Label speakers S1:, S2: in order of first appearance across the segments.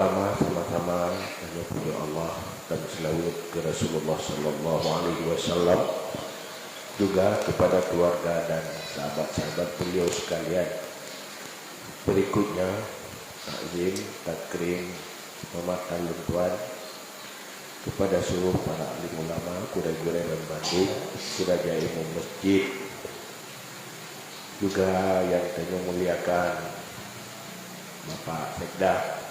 S1: Pertama, sama-sama hanya punya Allah dan selawat ke Rasulullah Sallallahu Alaihi Wasallam, juga kepada keluarga dan sahabat-sahabat beliau sekalian. Berikutnya, takzim, takrim, hormatan tuan kepada seluruh para alim ulama, Kurai-Kurai dan Bandung, Suraja Imam Masjid, juga yang saya muliakan Bapak Sekda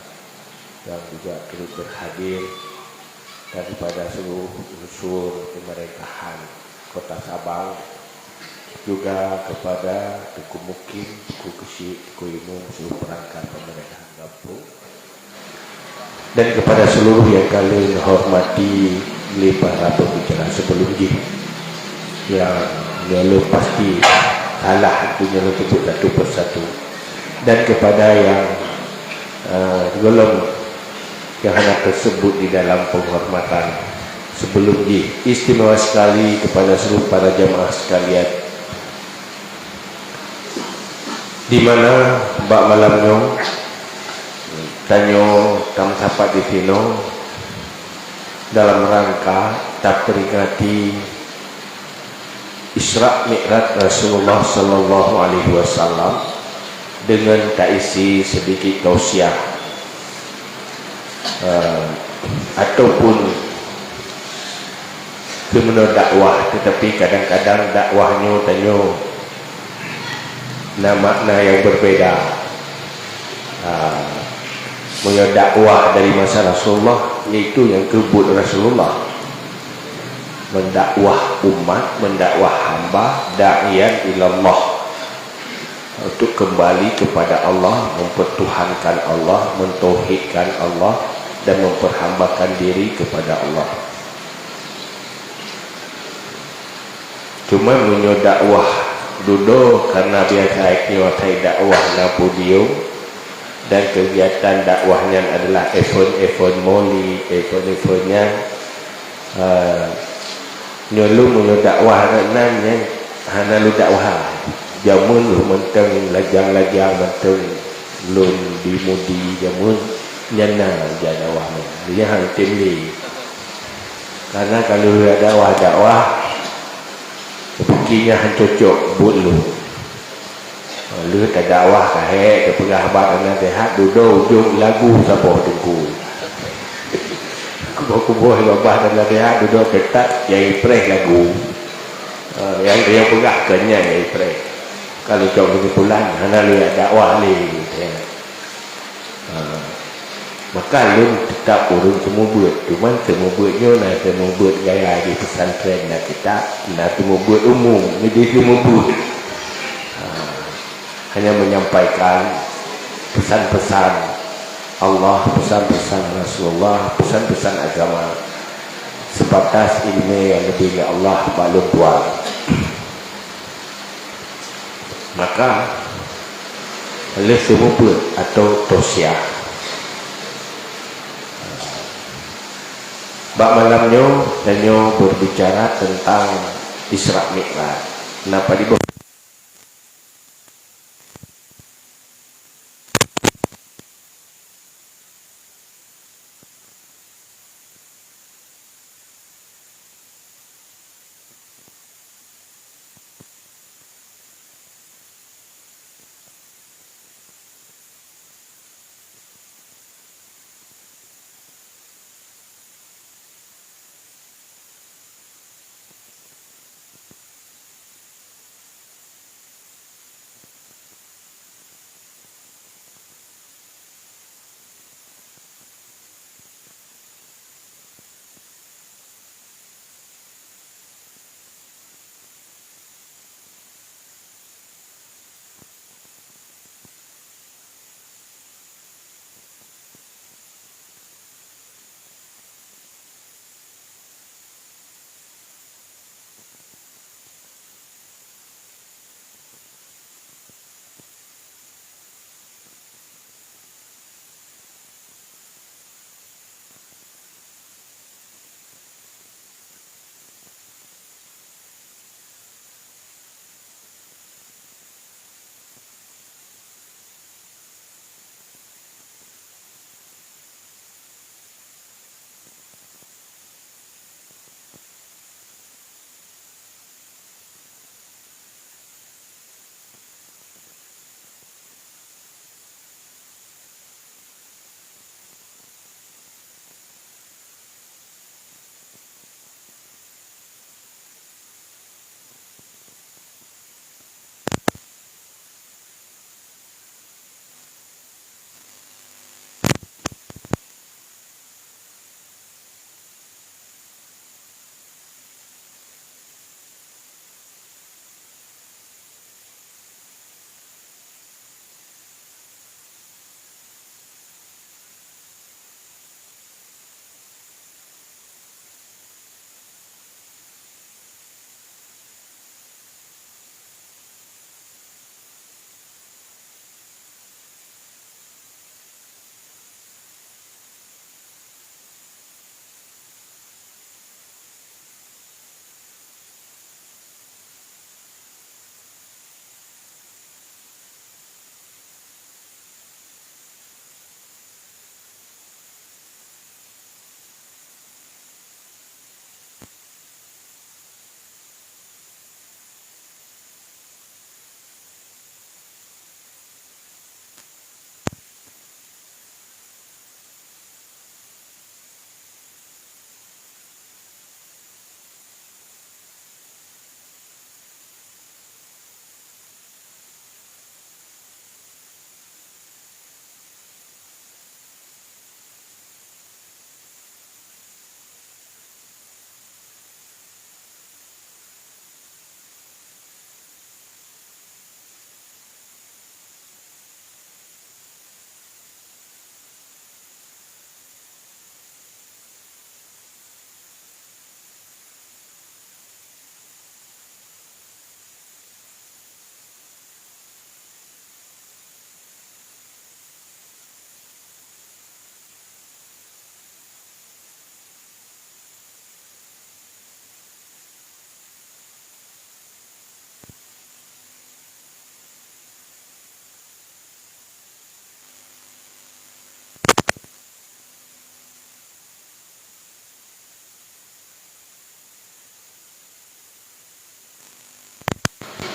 S1: yang juga turut berhadir, daripada seluruh unsur pemerintahan Kota Sabang, juga kepada Tuku Mukim, Tuku Kesik, Tuku Imum, seluruh perangkat pemerintahan Kampung, dan kepada seluruh yang kalian hormati para pembicara sebelum ini, yang lalu pasti salah punya untuk satu persatu, dan kepada yang golong yang hendak tersebut di dalam penghormatan sebelum ini. Istimewa sekali kepada seluruh para jamaah sekalian, di mana bak malamnya tanyo tam sapat di sini dalam rangka tak peringati Isra Mi'raj Rasulullah Sallallahu Alaihi Wasallam, dengan tak isi sedikit tausiah ataupun kemenur dakwah, tetapi kadang-kadang dakwahnya tanyo makna yang berbeda. Punya dakwah dari masa Rasulullah, iaitu yang kebut Rasulullah, mendakwah umat, mendakwah hamba, da'iyan ilallah, untuk kembali kepada Allah, mempertuhankan Allah, mentauhidkan Allah, dan memperhambakan diri kepada Allah. Cuma punya dakwah duduk karena biasa ikut dakwah na podium, dan kegiatan dakwahnya adalah event moli, event-eventnya nyolu punya dakwah nannya hana lu dakwah jamun lu menteng lajang-lajang menteng lun dimudi jamun nyana dia dakwahnya dia hal timli. Karena kalau ada dakwah bikinnya han cocok buat lu tak dakwah kahe ke pengahbat dengan sehat duduk ujung lagu saboh tunggu kubuh babah dan sehat duduk ketat yang preh lagu yang dia pegah kenyang yang preh. Kalau jauh kesimpulan hana lihat dakwah ni ya. Maka lu tetap urun semua buat, cuman semua buatnya nak semua buat gaya di pesantren nak kita nak semua buat umum ni semua buat hanya menyampaikan pesan-pesan Allah, pesan-pesan Rasulullah, pesan-pesan agama, sebatas ilmu yang lebih dari Allah maklum tuan. Maka oleh semua buat atau tausiah bak malamnya danyo berbicara tentang Isra Mi'raj. Kenapa di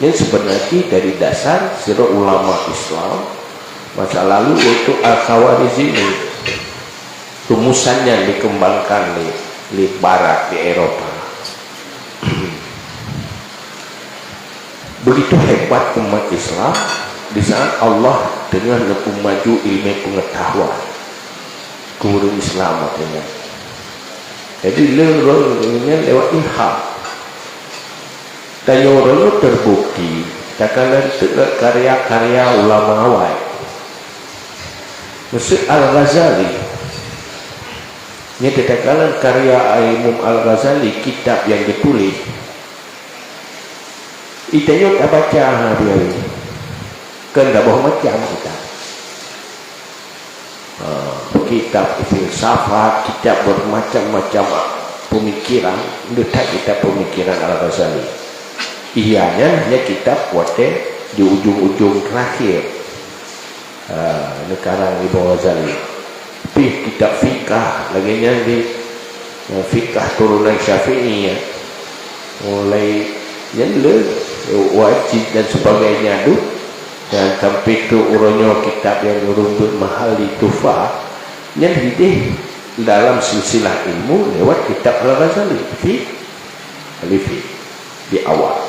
S1: Yang sebenarnya dari dasar sira ulama Islam masa lalu untuk Al-Khawarij ini rumusannya dikembangkan di barat, di Eropa. Begitu hebat umat Islam di saat Allah dengan lebih maju ilmu pengetahuan guru Islam artinya. Jadi lewat ilham dan yang terbukti katakan karya-karya ulama awal. Mesir Al-Ghazali ini katakan karya Imam Al-Ghazali, kitab yang ditulis itanya tak baca hari-hari kan tak bawa macam kita kitab filsafat, kitab bermacam-macam pemikiran, letak kitab pemikiran Al-Ghazali. Ianya hanya kitab kuatnya di ujung-ujung terakhir negara Imam Ghazali. Tapi kitab fikah laginya di fikah turunan Syafi'i ya. Mulai yang wajib dan sebagainya tu, dan sampai ke urunnya kitab yang rumput mahal di Tufah yang hidup dalam silsilah ilmu lewat kitab Al-Ghazali di awal.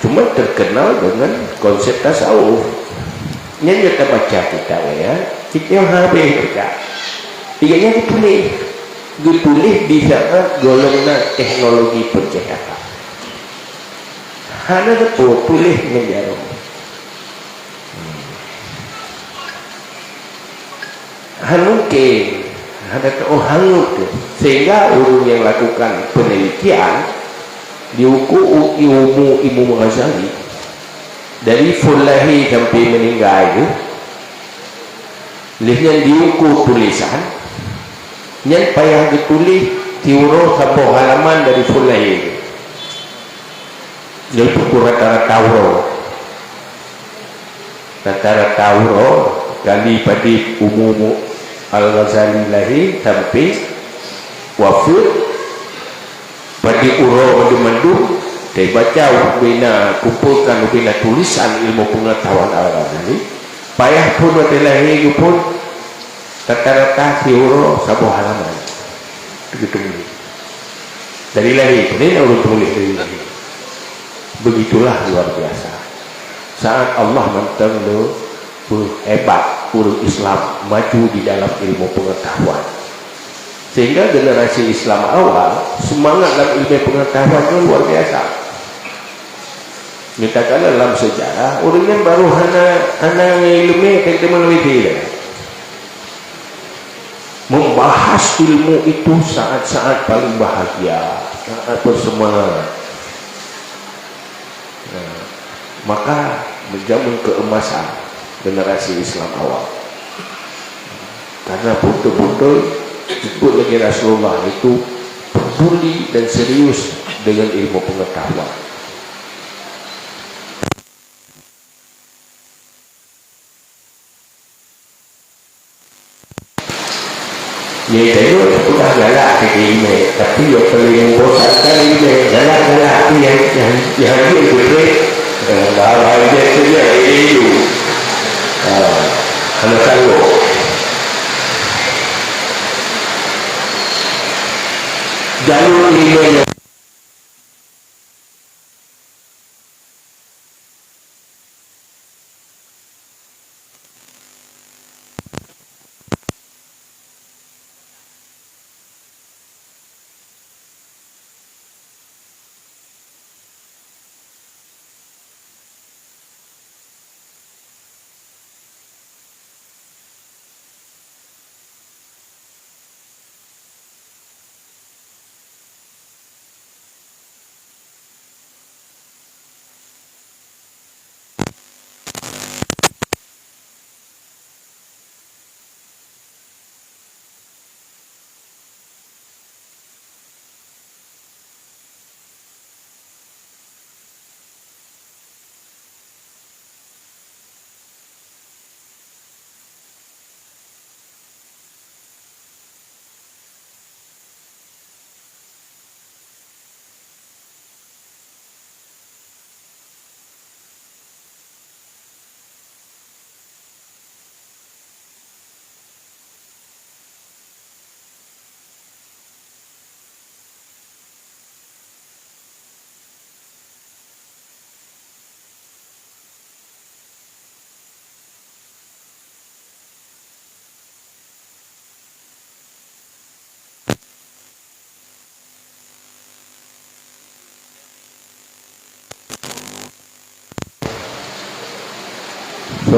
S1: Cuma terkenal dengan konsep tasawuf. Yang kita baca kitab ya, kita yang habis baca. Tiganya ditulis di saat golongan teknologi percetakan. Hanya tulis menjarum. Mungkin ada hangut sehingga orang yang lakukan penelitian diukur ilmu Ghazali dari Fulahi sampai meninggal itu lihatnya diukur tulisan yang payah ditulis tiuro sampai halaman dari Fulahi itu dia ukur rata-rata euro kali pada umum Al-Ghazali lahir sampai wafat pada uro mandu dia baca kumpulkan tulisan ilmu pengetahuan Al-Ghazali payah pun ada lahir pun rata-rata euro satu halaman begitu dari lahir ini orang tulis dari lahir. Begitulah luar biasa saat Allah mentang hebat urut Islam maju di dalam ilmu pengetahuan sehingga generasi Islam awal semangat dalam ilmu pengetahuan itu luar biasa. Mintakan dalam sejarah orangnya baru hana ilmu kita meneliti membahas ilmu itu saat-saat paling bahagia, saat bersemangat. Maka menjamin keemasan generasi Islam awal karena betul-betul disebut lagi Rasulullah itu peduli dan serius dengan ilmu pengetahuan. Ya itu sudah galak ke email, tapi yang paling membosankan email galak-galak yang betul. Kalau dia kerja itu kalau tahu jalur email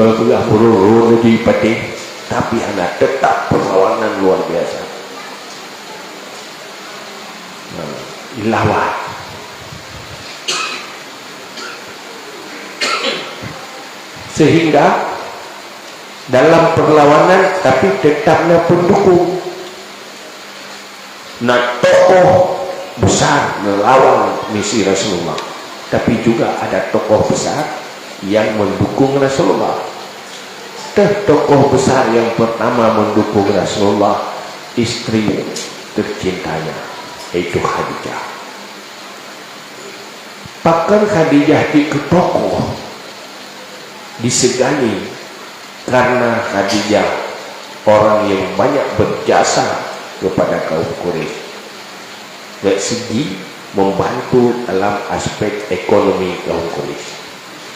S1: belah burung di patih, tapi anak tetap perlawanan luar biasa. Lawan. Sehingga dalam perlawanan tapi tetapnya pendukung. Nah, tokoh besar melawan misi Rasulullah, tapi juga ada tokoh besar yang mendukung Rasulullah. Tokoh besar yang pertama mendukung Rasulullah, istri tercintanya, yaitu Khadijah. Bahkan Khadijah diketokoh, disegani karena Khadijah orang yang banyak berjasa kepada kaum Quraisy dari segi membantu dalam aspek ekonomi kaum Quraisy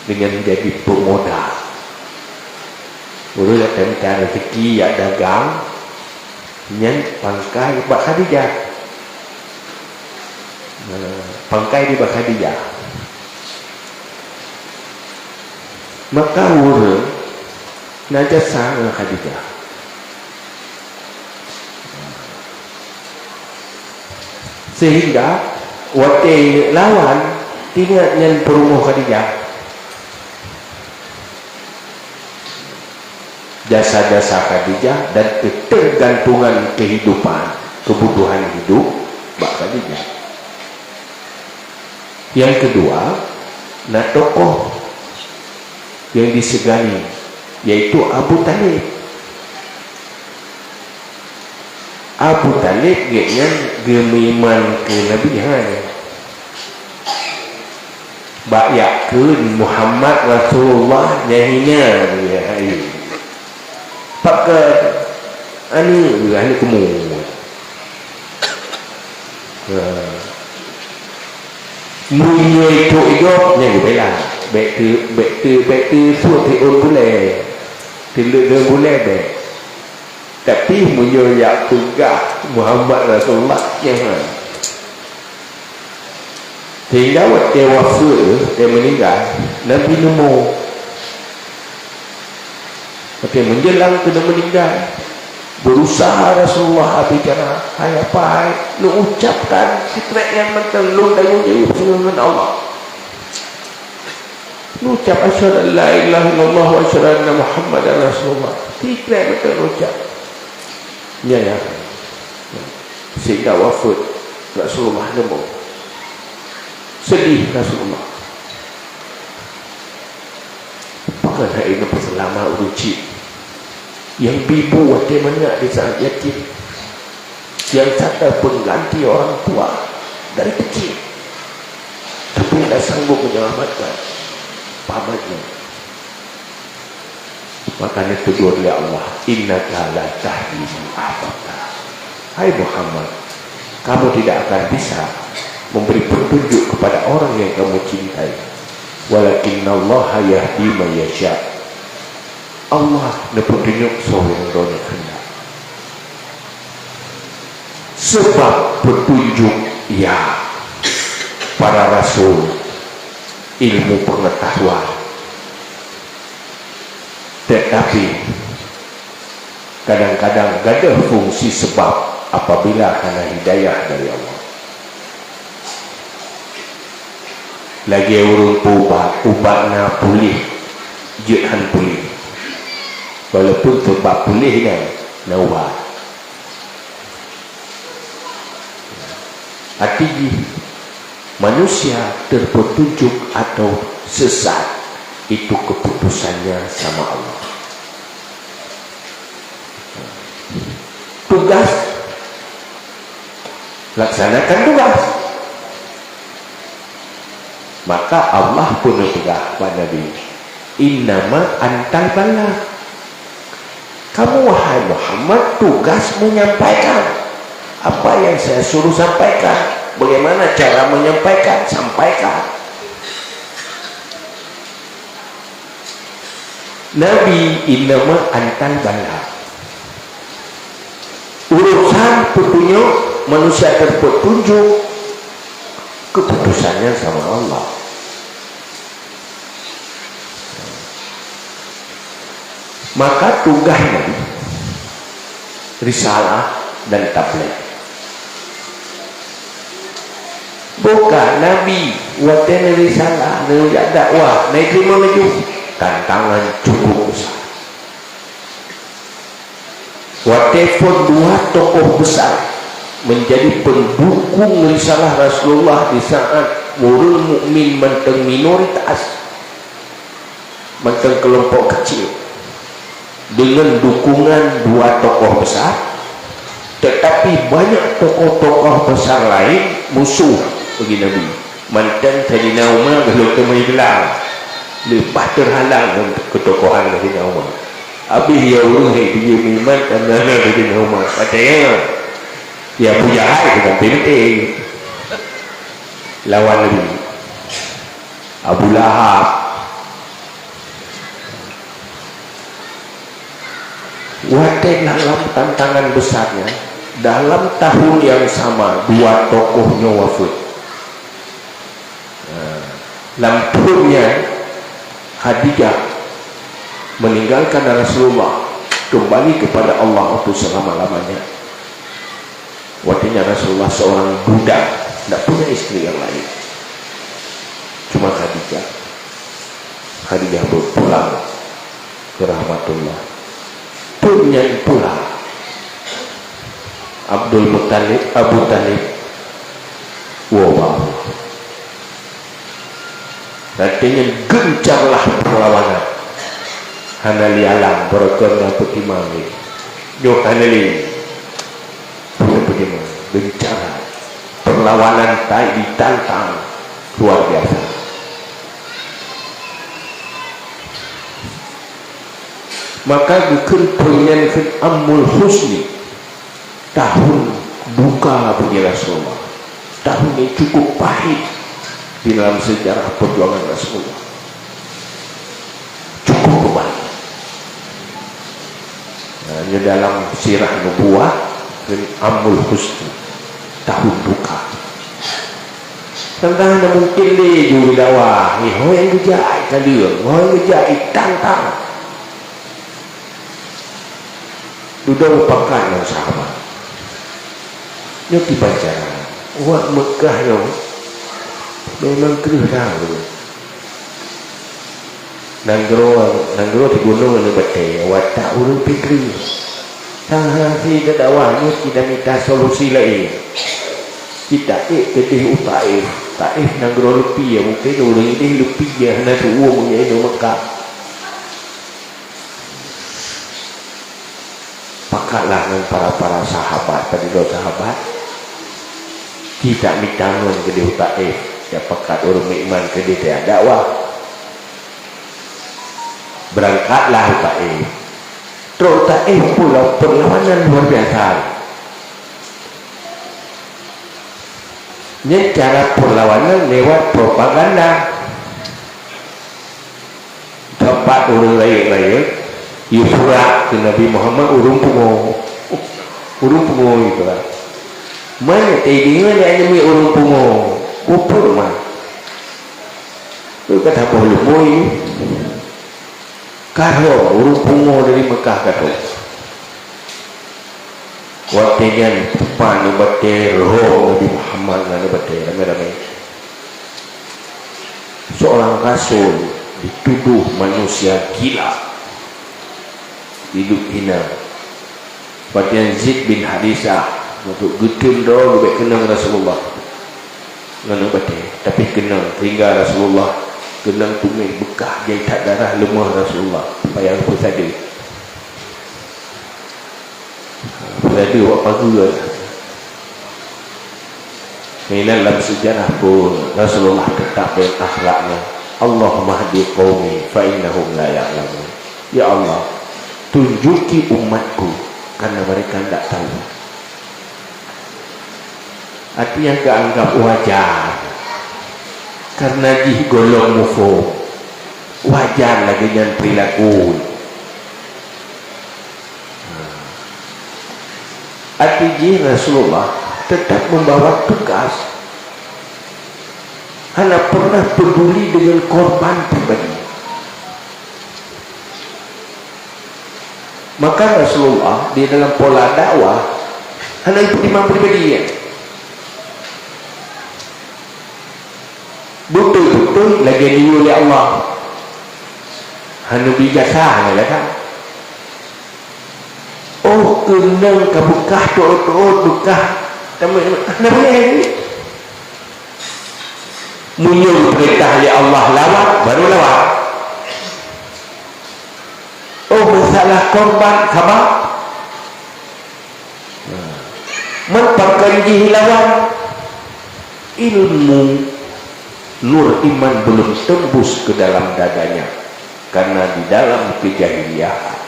S1: dengan jadi pemodal. Urus ada rezeki ya dagang nyen pangkai Mbak Khadijah, pangkai di Mbak Khadijah. Maka urus najasa dengan Khadijah. Sehingga waktu lawan tidak nyen perumuh Khadijah, jasa-jasa Khadijah dan ketergantungan kehidupan, kebutuhan hidup Mbak Khadijah. Yang kedua, nah tokoh yang disegani yaitu Abu Talib. Abu Talib dengan gemiman kenabian, bakyakeun Muhammad Rasulullah nyahinya dia hari pakai anu kemu mulia itu hidupnya juga lah baik tu suatu orang boleh tidak boleh baik. Tapi menyoyak tegak Muhammad Rasulullah jangan. Sehingga waktu wafat dia meninggal, Nabi nemu waktu menjelang kena meninggal, berusaha Rasulullah bicara hai apa lu ucapkan secret yang mentelung dan menjadi firman Allah. Lu ucap asyhadu an la ilaha illallah wa asyhadu anna Muhammadar Rasulullah. Secret betul ucap. Ya. Sehingga wafat Rasulullah nemu. Sedih Rasulullah. Bukan hari ini selama uruci. Yang bibu waktu mana di saat yatim. Yang sadar pengganti orang tua dari kecil. Tapi tidak sanggup menyelamatkan pamannya. Makanya tegur oleh Allah, innaka la tahdi man ahbabta. Hai Muhammad, kamu tidak akan bisa memberi petunjuk kepada orang yang kamu cintai. Walakinnallaha yahdi man yasha. Allah petunjuk seorang yang hendak. Sebab petunjuk ya para rasul, ilmu pengetahuan. Tetapi kadang-kadang ada fungsi sebab apabila karena hidayah dari Allah. Lagi urut ubatnya pulih, jihan pulih. Walaupun sebab pulihnya nawar. Artinya manusia terpetunjuk atau sesat itu keputusannya sama Allah. Tugas laksanakan tugas. Maka Allah pun berkata kepada Nabi, innama antal balagh. Kamu wahai Muhammad tugas menyampaikan apa yang saya suruh sampaikan. Bagaimana cara menyampaikan? Sampaikan. Nabi innama antal balagh. Urusan petunjuk manusia terpetunjuk, keputusannya sama Allah. Maka tugas Nabi risalah dan tabligh. Bukan Nabi watan risalah dan dakwah naik terima maju, tantangan cukup besar. Walaupun dua tokoh besar menjadi pendukung risalah Rasulullah di saat murul mukmin menteng minoritas, menteng kelompok kecil, dengan dukungan dua tokoh besar, tetapi banyak tokoh-tokoh besar lain musuh bagi Nabi. Mantan Sayyidina Umar kalau kemai gelang lepas terhalang untuk ketokohan Sayyidina Umar. Habis dia urus dia memang kerana Sayyidina Umar katanya ya Abu Jahal bukan penting lawan Nabi. Abu Lahab, wadah dalam tantangan besarnya, dalam tahun yang sama dua tokohnya wafat. Lampunya Khadijah meninggalkan Rasulullah, kembali kepada Allah untuk selama-lamanya. Waktunya Rasulullah seorang budak, tidak punya istri yang lain, cuma Khadijah. Khadijah berpulang ke rahmatullah. Punya pula Abdul Muttalib, Abu Talib wabah. Artinya gencarlah perlawanan. Hanali alam berkena petimami yo hanali petimami gencar perlawanan tak ditantang luar biasa. Maka bikin penyanyi Ammul Husni, tahun duka bagi Rasulullah, tahun ini cukup pahit di dalam sejarah perjuangan Rasulullah, cukup berbalik. Hanya dalam sirah nubuah Ammul Husni, tahun duka. Tentang ada mungkin dia juga dakwah, yang ngejahit kalian, yang ngejahit tantang. Duduk pakai yang sahabat. Dia dibaca. Wak Mekah yang memang kerih tahu. Nanggro di gunung ini betul. Watak urut pikir. Sahasi dakwahnya tidak minta solusi lain. Kita ketih Taif. Taif nanggro lebih ya. Mungkin orang ini lebih ya. Nanti uangnya itu Mekah. Pakatlah dengan para sahabat, tadi dua sahabat tidak mitangun ke dia Taif, ya pakat orang iman ke dia dakwah. Berangkatlah Taif. Terus Taif pula perlawanan luar biasa. Ini cara perlawanan lewat propaganda. Tempat orang lain-lain surat ke Nabi Muhammad urung pungo itu lah. Mana tadinya dia hanya urung pungo kupur mah. Itu kata boleh boy. Karo urung pungo dari Mekah kata. Waktunya tepat ni bater roh Nabi Muhammad ni bater ramai-ramai. Seorang rasul dituduh manusia gila, hidup hina. Seperti Zaid bin Harisah untuk getun doa lebih kenal Rasulullah lalu batin, tapi kenal hingga Rasulullah kenal tumit bekah jahitan darah lemah Rasulullah payah apa saja berada buat pagu ini dalam sejarah pun Rasulullah tetap dengan akhlaknya. Allahumma hadi qaumi fa innahum la ya'lamun. Ya Allah, tunjuki umatku karena mereka tidak tahu. Artinya keanggap wajar karena di golong mufo wajar lagi dengan perilaku. Artinya Rasulullah tetap membawa tugas, hanya pernah peduli dengan korban pribadi. Maka Rasulullah di dalam pola dakwah hanya imam pribadi ya. Betul-betul lagi diuli Allah. Hanya bijaksana lah kan. Oh kena kabukah doa-doa bekah. Nak boleh ni. Munyul perintah oleh Allah lawat baru lawat. Oh masalah korban khabar. Menpakanji hilawan ilmu nur iman belum tembus ke dalam dadanya karena di dalam kejahiliahan.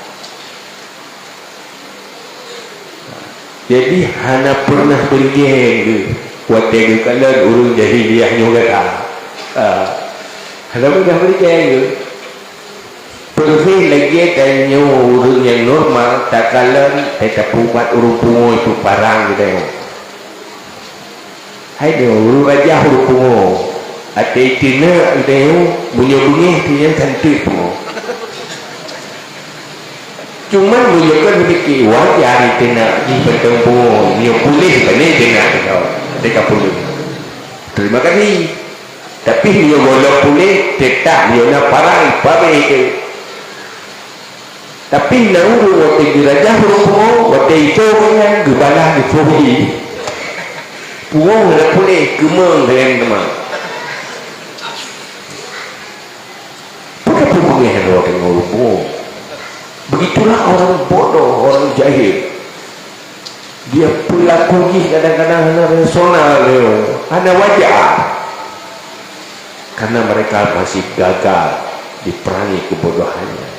S1: Jadi hana pernah bergeng waktu kalian urung jahiliah juga kan. Hana pernah bergeng pergi lagi tanya urung yang normal tak kalian tak buat urung pungo itu parang gitu. Hai dia urung aja urung pungo ada itina dia bunyi-bunyi dia cantik pungo. Cuman menunjukkan begitu wajar itina di bertemu dia boleh balik dengan dia boleh. Terima kasih. Tapi dia boleh tetap dia nak parang pakai itu. Tapi nauru waktu dirajah rupo waktu itu kan gebalah di fobi puang nak boleh kemang dengan teman bukan puang yang ada dengan rupo. Begitulah orang bodoh, orang jahil. Dia perilaku kadang-kadang hanya rasional hanya wajar karena mereka masih gagal diperangi kebodohannya.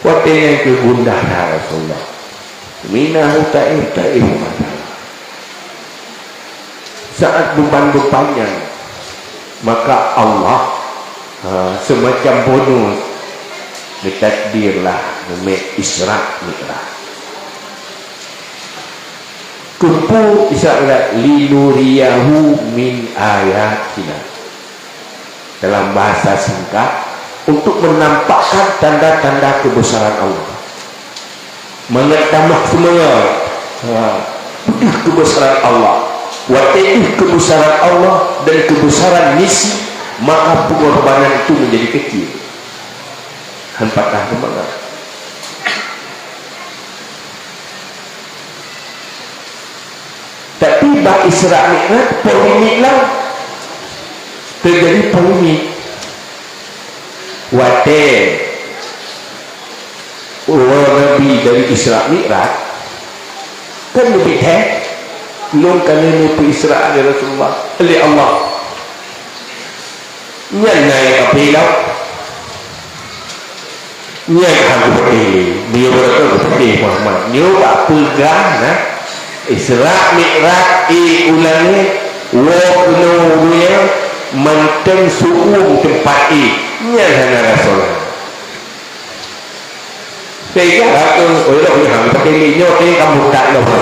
S1: Waktu yang kegundah Rasulullah minahu ta'if saat beban-bebannya maka Allah semacam bonus ditakdirlah Isra Mi'raj kumpul Isra linuriyahu min ayatina dalam bahasa singkat untuk menampakkan tanda-tanda kebesaran Allah mengetambah semangat kebesaran Allah waktu kebesaran Allah dan kebesaran misi maka pengorbanan itu menjadi kecil hempatlah semangat. Tapi bab Isra Mi'raj polemik lah terjadi polemik waktu Nabi dari Isra Mi'raj kan lebih belum kali Nabi Isra dari Rasulullah oleh Allah nyai kapilau nyai kapilau dia berkata Muhammad dia tak pegang Isra Mi'raj ulangi waktu manteng suung tempat nyai hana Rasulullah sehingga aku pakai minyak ini kamu tak lupa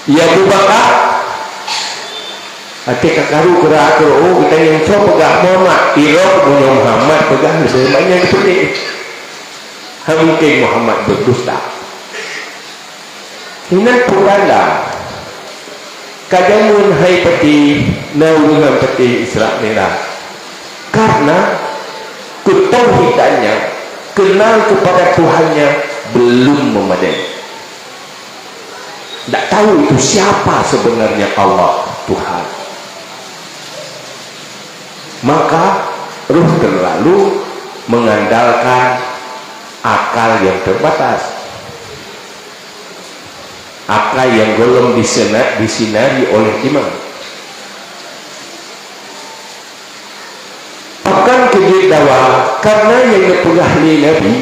S1: ya Bakar hati kakaru kera kita yang coba pegang Muhammad irok punya Muhammad pegang sebanyak seperti mungkin Muhammad berdusta ini puranda kajamun hai peti naungan peti Isra Mi'raj karena ketauhidannya kenal kepada Tuhannya belum memadai. Tak tahu itu siapa sebenarnya Allah Tuhan. Maka ruh terlalu mengandalkan akal yang terbatas, akal yang belum disinari oleh iman. Akan kejedawa karena yang dipegahli Nabi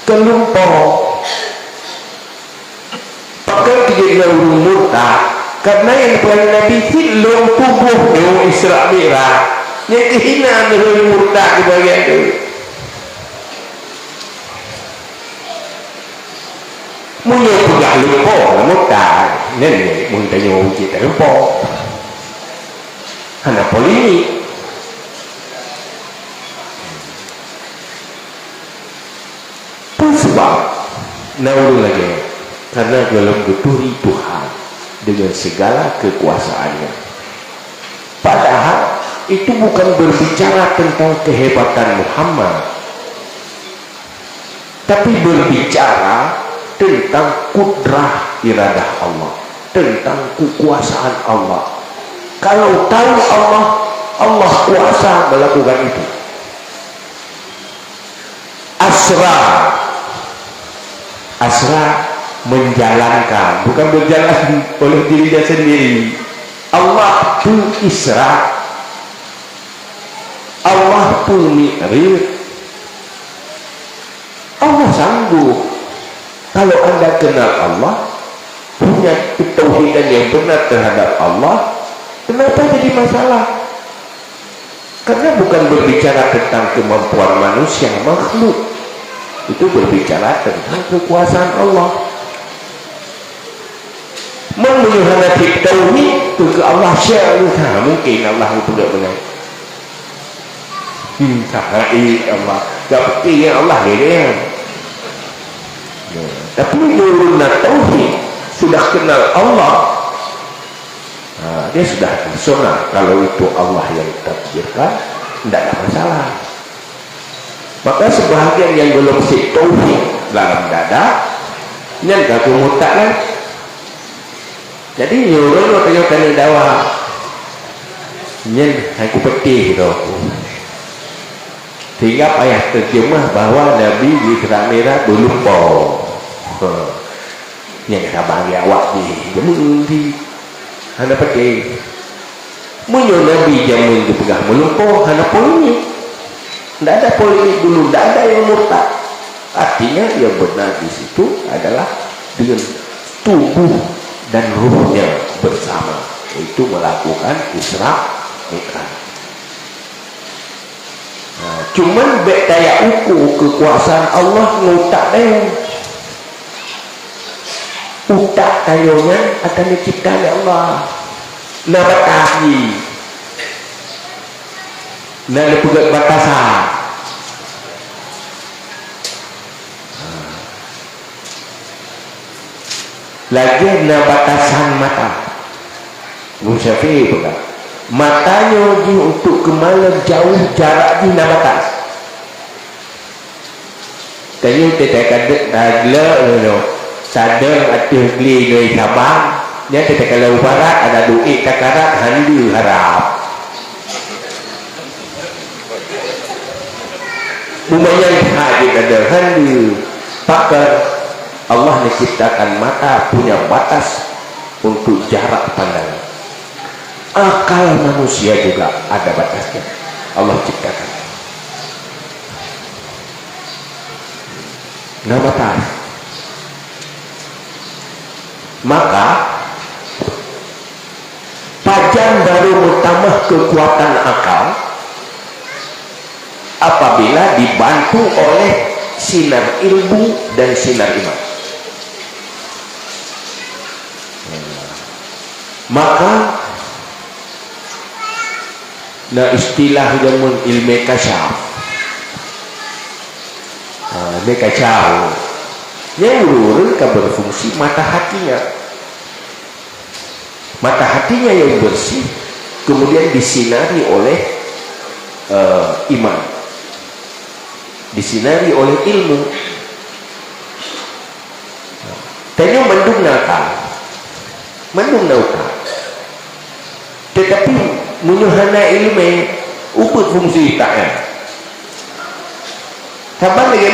S1: kelumpur akan kejedawa murtad karena yang dipegahli Nabi silum tubuh dengan Isra Mi'raj yang kehinaan dengan murtad di bagian itu mungkin pegah lumpur murtad ini mungkin tanya wujud lumpur hanya polemik Nauru lagi, karena dalam duturi Tuhan dengan segala kekuasaannya. Padahal itu bukan berbicara tentang kehebatan Muhammad, tapi berbicara tentang kudrah iradah Allah, tentang kekuasaan Allah. Kalau tahu Allah, Allah kuasa melakukan itu. Asra menjalankan, bukan berjalan oleh dirinya sendiri. Allah tu Isra, Allah tu Mi'raj. Allah sanggup. Kalau anda kenal Allah, punya ketauhidan yang benar terhadap Allah, kenapa jadi masalah? Karena bukan berbicara tentang kemampuan manusia, makhluk. Itu berbicara tentang kekuasaan Allah. Menyuhana tauhid itu ke Allah syai'ah, mungkin Allah itu tidak benar. Allah, tak penting Allah dia. Tapi menurut tauhid, sudah kenal Allah, dia sudah personal. Kalau itu Allah yang takdirkan, tidak ada masalah. Maka sebahagian yang belum si tauhid dalam dada, nyangka kumutak kan. Jadi nyuruh tanya tanya dawa, nyen aku peti gitu. Sehingga payah terjemah bahwa Nabi di Isra Mi'raj belum yang sabar ya awak jamun di hana peti. Munyo Nabi jamun dipegang melumpuh hana polemik. Tidak ada polemik dulu, tidak ada yang murtad. Artinya yang benar di situ adalah dengan tubuh dan ruhnya bersama, itu melakukan Isra Mi'raj. Cuman daya ukur kekuasaan Allah ngutak daya. Utak dayanya akan dicipta oleh Allah. Nabatasi. Nak lepugat batasan. Lagi nak batasan mata. Musyafi'i bukan. Matanya di untuk kemana jauh jarak di batas. Tanya kita kadang sadar atas geli dari Sabang, dia kita kalau barat ada duit kakarat handu harap. Lumayan hadir ada handu. Pakar Allah menciptakan mata punya batas untuk jarak pandangan. Akal manusia juga ada batasnya. Allah ciptakan. Nah batas. Maka pajan baru bertambah kekuatan akal apabila dibantu oleh sinar ilmu dan sinar iman. Maka istilah ilmu kasyaf. Ilmu kasyaf yang urun berfungsi mata hatinya. Mata hatinya yang bersih kemudian disinari oleh iman, disinari oleh ilmu. Tanya mendung nauka, tetapi menyuhana ilmu uput fungsi taknya. Sabar lagi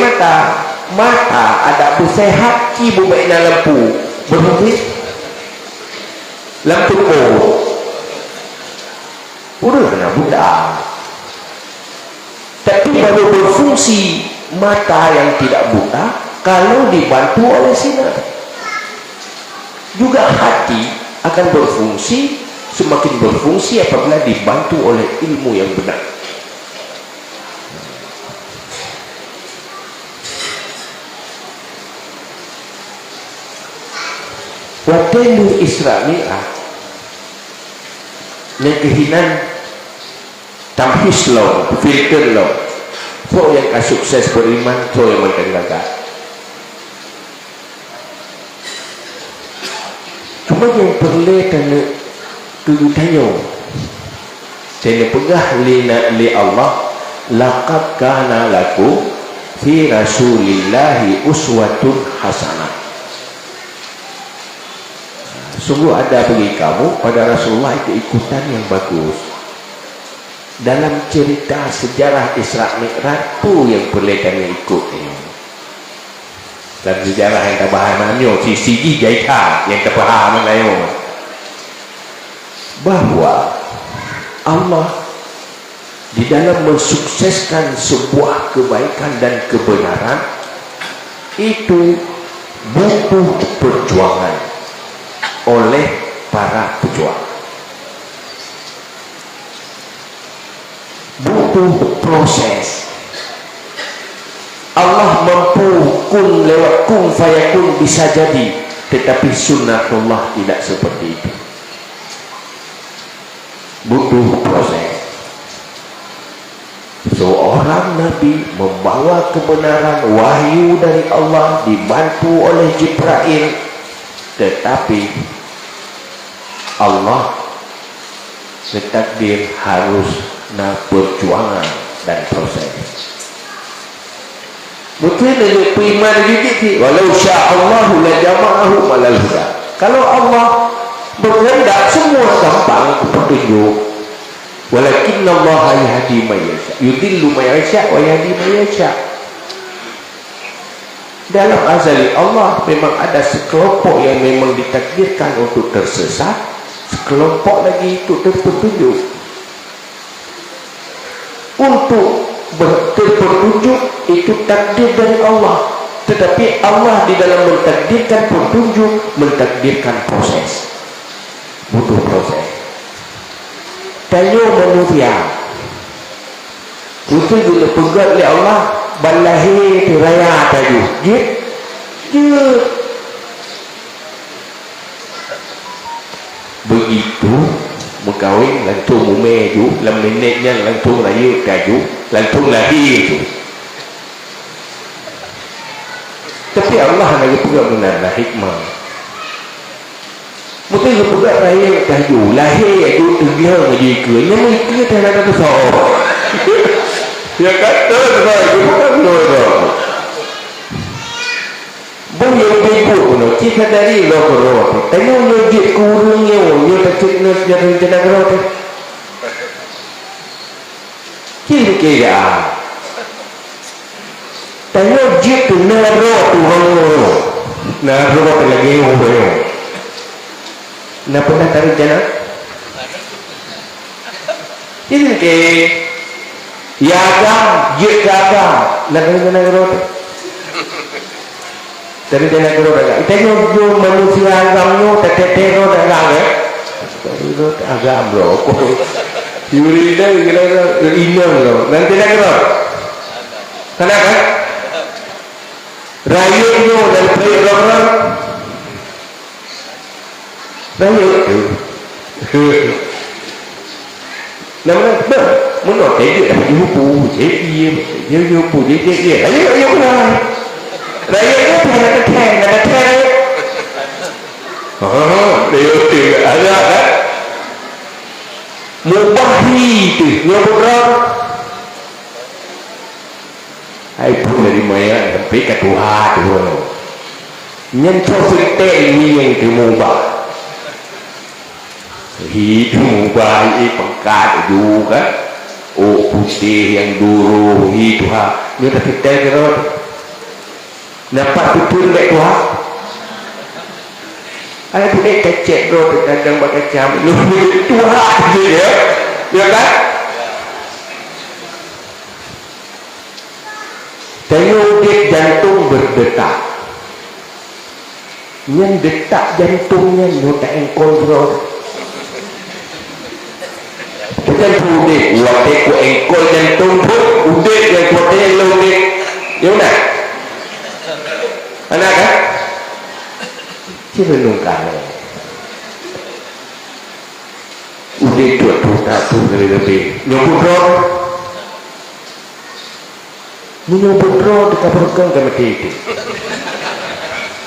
S1: mata ada bersehat ibu baiknya lampu berfungsi lampu udah kena buta. Tapi baru berfungsi mata yang tidak buta kalau dibantu oleh sinar. Juga hati akan berfungsi, semakin berfungsi apabila dibantu oleh ilmu yang benar. Waktu Isra Mi'raj yang kehinan tamhis lo, filter lo, so yang sukses beriman, so yang makan gagal. Cuma yang perlu kena tanya. Saya pegah li Allah, laqad kana lakum fi rasulillahi uswatun hasanah. Sungguh ada bagi kamu pada Rasulullah itu ikutan yang bagus. Dalam cerita sejarah Isra Mi'raj tu yang perlu kami ikut. Dan sejarah yang terbahamannya sisi jaita yang terbahaman lain. Bahwa Allah di dalam mensukseskan sebuah kebaikan dan kebenaran itu butuh perjuangan oleh para pejuang, butuh proses. Allah mampu kun lewat kun fayakun bisa jadi, tetapi sunnatullah tidak seperti itu, butuh proses. Seorang Nabi membawa kebenaran wahyu dari Allah dibantu oleh Jibril, tetapi Allah setakdir harus perjuangan dan proses. Betul dari iman juga walau sya'allahu la jama'ahu malal huda. Kalau Allah berkehendak semua gampang petunjuk. Walakinna Allah yahdi man yasha, yudillu man yasha wa yahdi man yasha. Dalam azali Allah memang ada sekelompok yang memang ditakdirkan untuk tersesat, sekelompok lagi itu terpetunjuk. Untuk terpetunjuk itu takdir dari Allah, tetapi Allah di dalam mentakdirkan petunjuk mentakdirkan proses, butuh proses. Tayo manusia itu juga pegat oleh Allah balahi raya tayo je begitu berkahwin lantung umeju dalam minitnya lantung raya tayo lantung lahir itu. Tapi Allah lagi pegat benar hikmah. Mungkin dia pegat raya tayo lahir itu dia menjadi ke yang mereka tak ada besar dia kata dia bukan benar boleh begitu pun kita dari lokor tanya logik kurungnya dia tak ceknas dia rencana kerot kira-kira tanya jik tu naro Tuhan naro lagi orang nak pernah tarik jana? Ini ke yagam, jik agam, nak jana kerot. Tarik jana kerot agam. Kita nyoba manusia agamnya, tak teror agam ya. Kerot agam bro. Yuri dah kira inam bro. Nanti nak kerot. Kenapa? Rayunya dari perayaan. Raya namanya benar menurut dia dah yupu jadi yupu jadi ayo lah raya itu ada keten dia ada kan mubahi itu ngobrol ai pun dari maya sampai ke Tuhan tu nyentuh cerita ini yang dimubah hidup baik pengkat juga putih yang dulu hidup dia tak kita kira nampak betul tak Tuhan ada pun kecek bro kadang pakai jam lu Tuhan dia ya kan tengok dia jantung berdetak yang detak jantungnya lu tak engkol bro bukan udik wadik ku engkol jantung pun udik yang kuatnya yang udik ya mana anak kan siapa nungkang udik dua satu kali lebih nyobut roh nyobut roh di kabarkan ke mati itu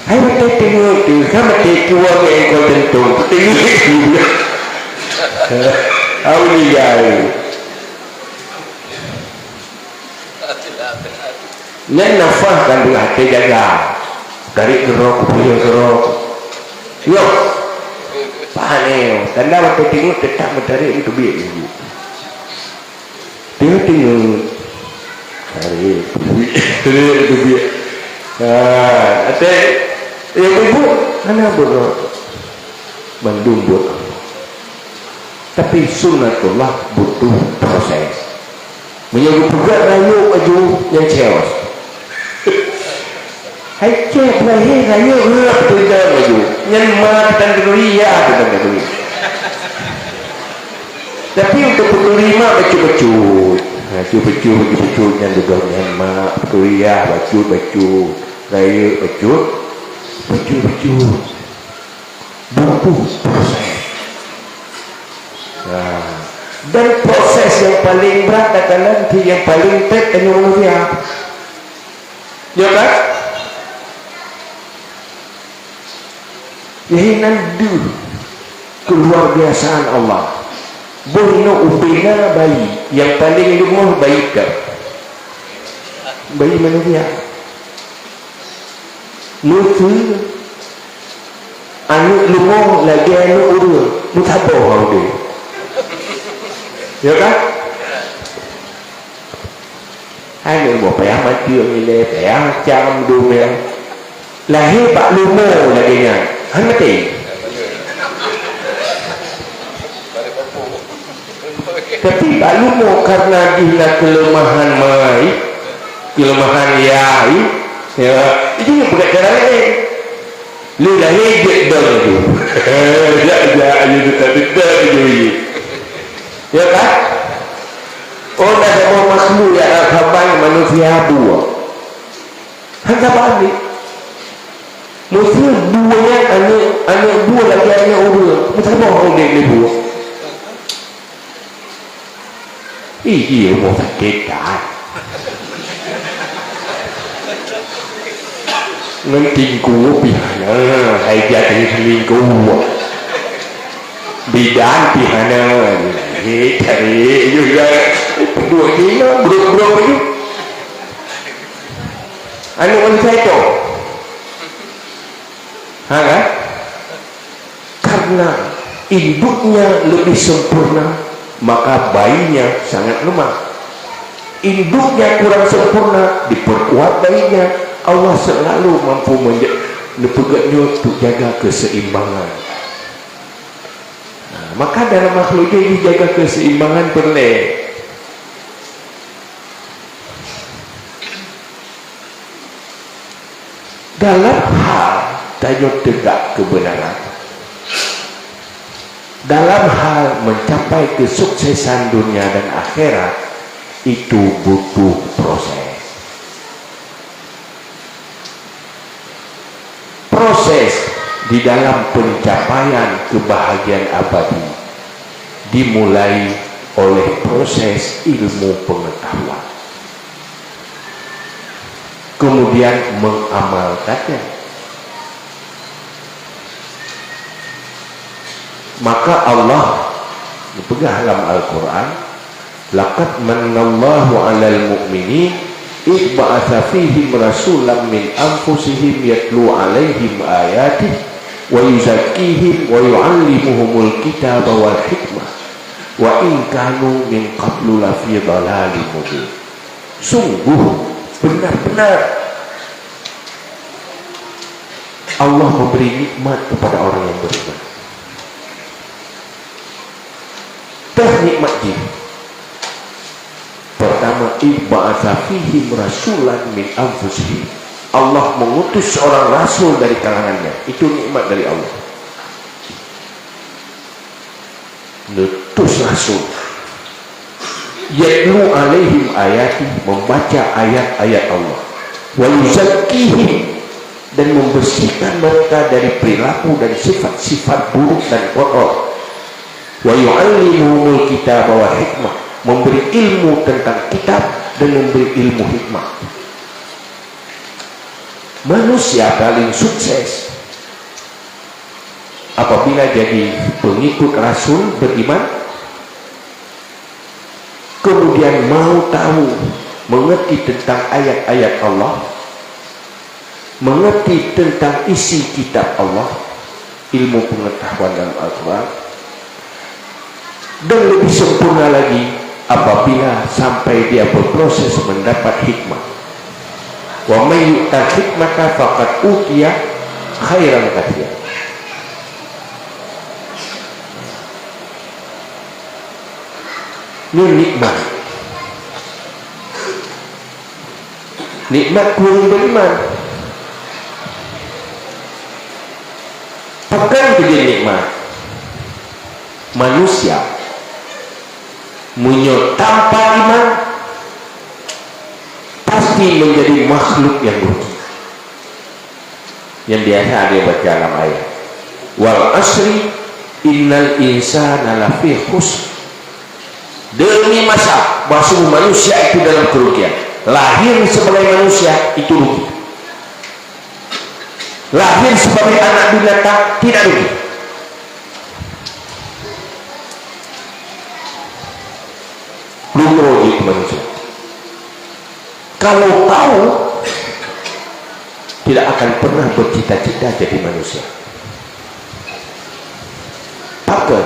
S1: Hai mati tengok tu, kan mati tua ke ekor tentung, tengok tu. Awliya. Yang nafas kan dulu hati jaga. Tarik gerok, punya gerok. Yo, pahannya. Tanda waktu tengok tetap menarik itu biar dulu. Tengok. Tarik itu biar. Ada yang ibu, mana berok? Mendumbut. Tapi sunnatullah butuh proses. Menyebut juga rayu maju yang ceos. Hai cek lahir rayu gelap tidak maju. Nyanmar dan keruia dan keruia. Tapi untuk penerima bacu-bacut. Bacu-bacut yang juga nyanmar, keruia, bacut, rayu bacut. Butuh proses. Dan proses yang paling berat dan nanti yang paling tet dan manusia. Ya kan? Yahinandu keluar biasaan Allah. Bohino ubina bayi yang paling lumah bayi ke bayi manusia. Nutu anu lumah lagi anu urut mutaboh dia. Ya kan? Hai người một phải mà chưa như lê phải trăm đu mèo là hi bạc lưu mô là gì nhỉ? Hắn mới tìm. Tapi bak lumo karena dia kelemahan mai, kelemahan yai, ya itu yang bukan cara lain. Lu dah hidup dah tu. Ya itu tadi dah. Ya kan? Orang ada makhluk yang akan manusia dua. Hanya balik. Manusia duanya anak dua lagi anak orang. Macam mana orang dia dua? Iya mau sakit kan? Nanti ku pihana, hai jadi selingkuh. Bidan pihana. Cari juga dua ini bro ini anu wanita itu kan? Karena induknya lebih sempurna maka bayinya sangat lemah. Induknya kurang sempurna diperkuat bayinya. Allah selalu mampu menjaganya untuk jaga keseimbangan. Maka dalam makhluk ini dijaga keseimbangan perlu. Dalam hal tajuk tegak kebenaran, dalam hal mencapai kesuksesan dunia dan akhirat, itu butuh proses. Proses di dalam pencapaian kebahagiaan abadi dimulai oleh proses ilmu pengetahuan, kemudian mengamalkannya. Maka Allah dipegang dalam Al-Quran, laqad manallahu 'alal mu'minin idh ba'atsa fihim rasulan min anfusihim yatlu 'alaihim ayatihi wa yuzakkihim wa yu'allimuhumul kitaba wal hikmah wa in kanu min qablu lafi dhalalin mubin. Sungguh benar-benar Allah memberi nikmat kepada orang yang beriman. Nikmat jin. Pertama, ib'atsa fihim rasulan min anfusihim. Allah mengutus seorang rasul dari kalangannya. Itu nikmat dari Allah. Mengutus rasul. Yatlu alaihim ayati, membaca ayat-ayat Allah. Wa yuzakkihim, dan membersihkan mereka dari perilaku dan sifat-sifat buruk dan kotor. Wa yu'allimuhumul kitaba wal hikmah, memberi ilmu tentang kitab dan memberi ilmu hikmah. Manusia paling sukses apabila jadi pengikut Rasul, beriman, kemudian mau tahu, mengerti tentang ayat-ayat Allah, mengerti tentang isi kitab Allah, ilmu pengetahuan dalam Al-Quran, dan lebih sempurna lagi apabila sampai dia berproses mendapat hikmah. Wa may yu'tal hikmata faqad utiya khairan katsiran. Ini nikmat. Nikmat kurang beriman. Pegang dia nikmat. Manusia tanpa iman pasti menjadi makhluk yang rugi. Yang biasa dia baca dalam ayat. Wal asri innal insana lafi khusr. Demi masa bahwa manusia itu dalam kerugian. Lahir sebagai manusia itu rugi. Lahir sebagai anak binatang tidak rugi. Rugi manusia. Kalau tahu, tidak akan pernah bercita-cita jadi manusia. Maka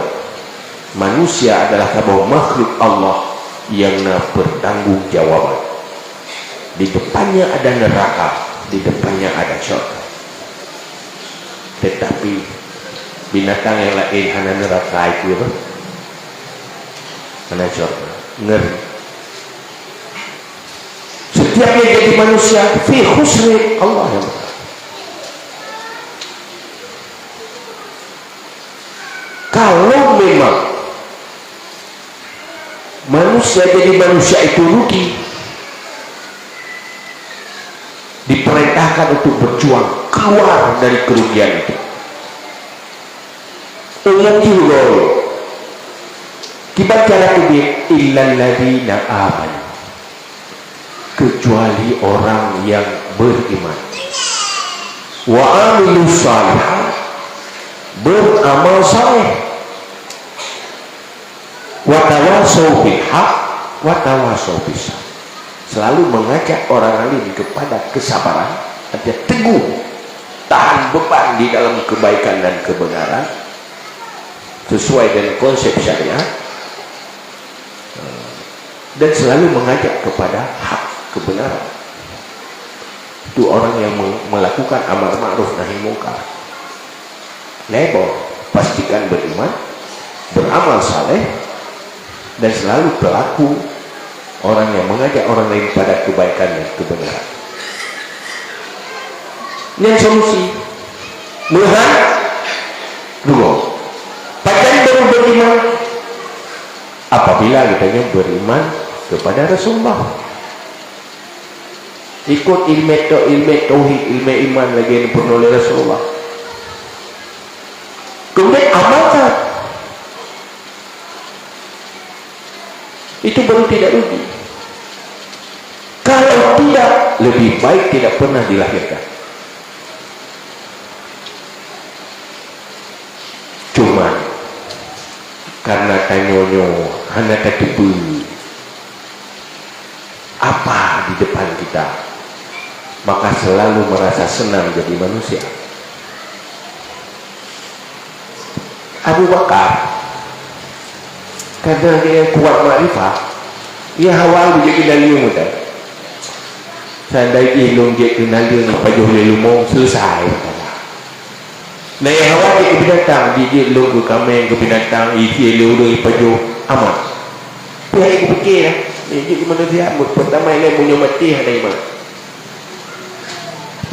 S1: manusia adalah sebuah makhluk Allah yang bertanggung jawab. Di depannya ada neraka, di depannya ada surga. Tetapi binatang yang lain hanya neraka itu, hanya surga. Ngeri. Setiap yang jadi manusia fi khusri Allah yang berkata. Kalau memang manusia jadi manusia itu rugi, diperintahkan untuk berjuang keluar dari kerugian itu. Umum juga dibacalah dia illal ladzina amanu, kecuali orang yang beriman, wa amilus shalihat, beramal saleh, wa tawasau bil haq wa tawasau bis sabr, selalu mengajak orang lain kepada kesabaran, artinya teguh tahan beban di dalam kebaikan dan kebenaran sesuai dengan konsep syariat, dan selalu mengajak kepada hak kebenaran. Itu orang yang melakukan amar ma'ruf nahi munkar. Label, pastikan beriman, beramal saleh, dan selalu pelaku orang yang mengajak orang lain pada kebaikan dan kebenaran. Ini yang solusi. Melihat dulu pakai baru beriman apabila kita beriman kepada Rasulullah, ikut ilmu tauhid, ilmu iman lagi yang dipenuhi oleh Rasulullah, kemudian amalkan, itu baru tidak rugi. Kalau tidak, lebih baik tidak pernah dilahirkan. Cuman karena tanyonyo hanya ketipu apa di depan kita, maka selalu merasa senang jadi manusia. Abu Bakar karena dia kuat makrifah, dia awal jadi dalil muda. Sandai ilmu dia kenal dia ni pajuh ilmu selesai. Nah yang awal dia binatang, dia ilmu kami ke binatang, isi ilmu dia pajuh amat. Pihak aku fikir lah, dia manusia pertama ini punya mati ada iman.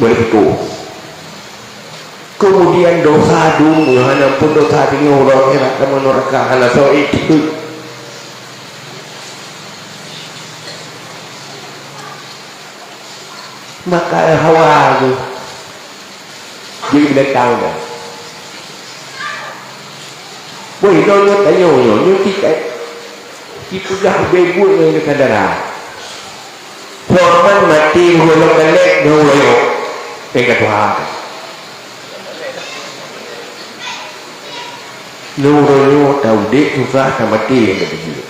S1: Boleh itu. Kemudian dosa dulu, hanya pun dosa tinggi orang herat sama neraka, hanya so itu. Maka hawa tu jadi binatang dah. Boleh nonton tanya nyo kita dah bebut dengan kesadaran. Forman mati hulung kelek nyo loyo. Tengok Tuhan. Nuru tahu dek susah sama mati yang begitu.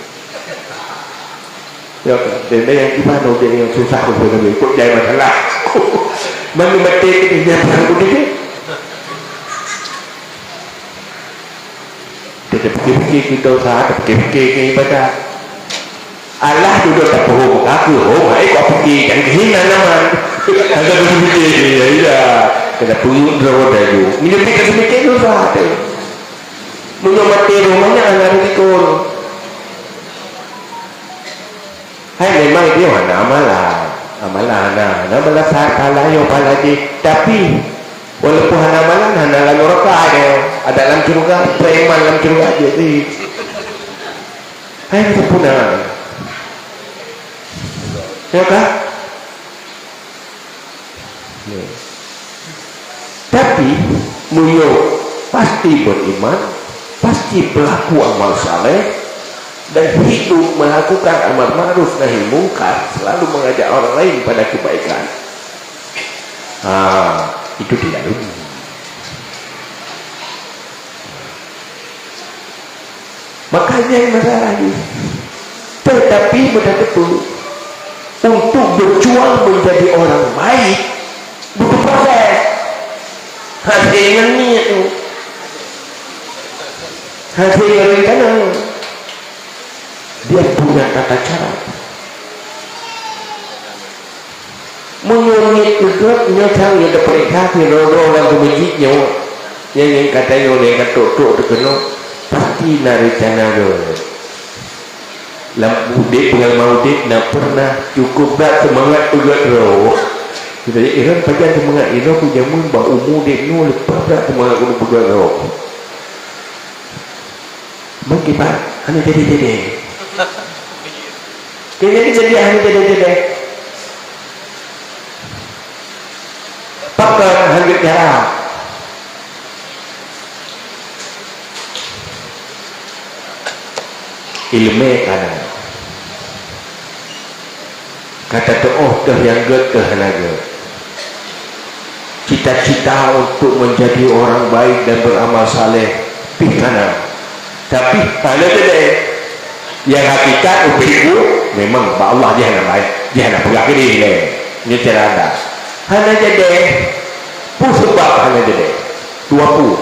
S1: Ya, dan yang gimana dek yang susah tu boleh ikut jaya masalah. Mana mati kita jangan begitu. Kita fikir kita usaha, fikir ibadah. Allah duduk tak bohong, aku kau fikir jangan kehina nama. Ada fikir, ya, kena puyuh draw dulu. Ini fikir susah tu. Mungkin mati rumahnya anak dikor. Hai memang dia mana amalan saat kalah yo palagi. Tapi walaupun amalan lalu roka ada dalam curga, preman dalam curga jadi. Hai sempurna. Ya kan? Tapi muyo pasti beriman. Pasti pelaku amal saleh dan hidup melakukan amal ma'ruf nahi mungkar, selalu mengajak orang lain pada kebaikan. Itu tidak rugi. Makanya yang masalah ini. Tetapi betul-betul untuk berjuang menjadi orang baik butuh proses. Hasilnya itu. Hasil rencana dia punya tata cara menyuruh ikut nyocang yang terperiksa di roro dan kemejiknya yang katanya oleh katuk-tuk terkena pasti rencana dia lampu dek pengalaman dek nak pernah cukup tak semangat juga roh jadi iran pajan semangat iran punya mbak umur dek nu lepas tak semangat kudu juga roh mungkin pak, hanya jadi. Kini jadi hanya jadi. Pakar hanya jarak. Ilmu kanan. Kata tu yang getah naga. Cita-cita untuk menjadi orang baik dan beramal saleh kanan. Tapi kalau tidak yang hakikat itu memang Allah dia nak baik, dia nak pegang diri dia. Ini cara ada. Hanya jadi sebab hanya jadi 20.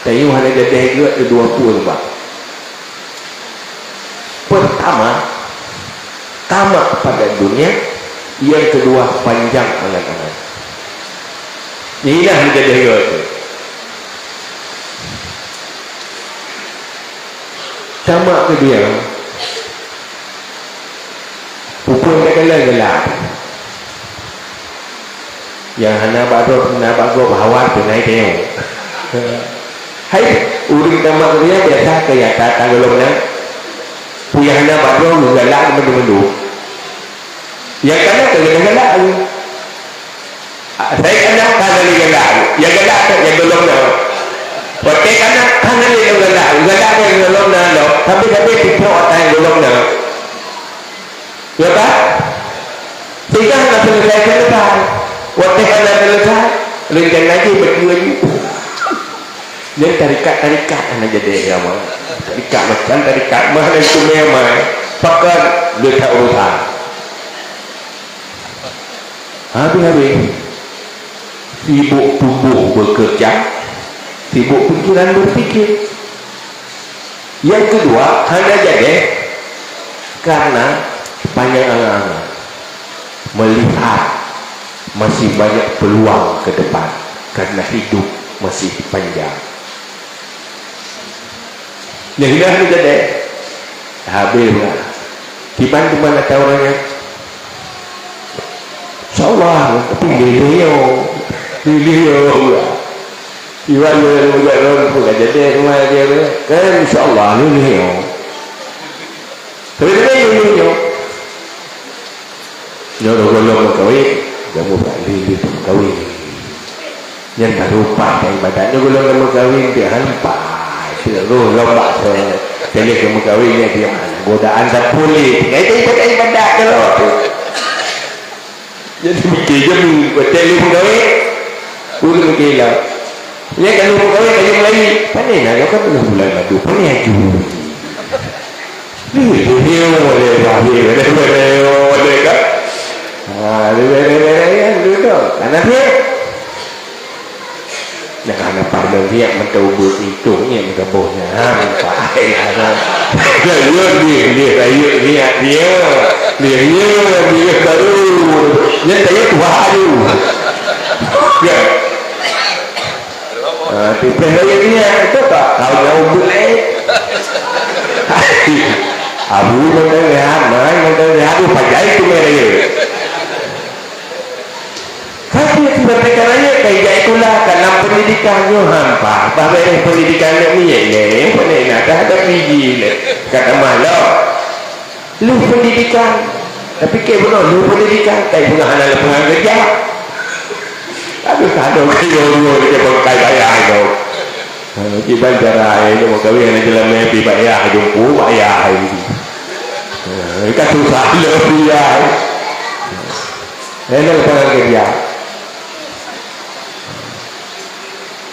S1: Tayu hanya jadi juga 20 sebab. Pertama, tamak pada dunia. Yang kedua, panjang anak-anak. Inilah menjadi itu. Sama ke dia pukul gelap yang hana bago bahawat naik dia hai uring tamak dia biasa kayak tata golongnya punya hana bago gelap mendu yang kana gelap saya kana gelap yang gelap yang golongnya Waktu kanan yang gelap yang golong nalo, tapi tipu yang golong nalo. Ya tak? Sehingga nak selesai. Waktu kanan selesai, rencana lagi berdua ni. Jadi tarikat anak jadi apa? Tarikat mana itu memang pakar dia tak urusan. Habis sibuk tubuh bekerja. Sibuk pikiran berpikir. Yang kedua hanya jadi karena panjang angan melihat masih banyak peluang ke depan karena hidup masih panjang. Yang dah jadi habislah. Di mana ada orangnya? Insyaallah tapi dia Iwan dia bukan bukan jadi rumah dia kan insyaallah ni tapi dia Nyoro golong kawin jamu bali kawin yang tak lupa yang badannya golong kawin dia hampa tidak lomba jadi kamu kawinnya dia godaan dan pulih itu ibadah kalau Jadi mikir je betul lu pegawai pun mikir lah ya kalau pegawai kayu Melayu pandai nak kau kan belum bulan madu pandai aju dia boleh boleh kan dia kan karena dia karena pada dia mencoba hitungnya mencobohnya sampai dia baru dia tanya tua tu ya tipe dia itu tak kalau jauh boleh abu mendengar tu pajai tu mereka tapi mereka raya kayak itulah karena pendidikannya hampa bahwa pendidikannya ni yang mana nak ada PG kata malah lu pendidikan tapi kayak benar lu pendidikan kayak benar hanya lapangan kerja aduh kado kayo dia pakai bayar tu iban cara ini mau kawin dengan jalan mepi bayar jumpu bayar ini kan susah lebih ya ini lapangan kerja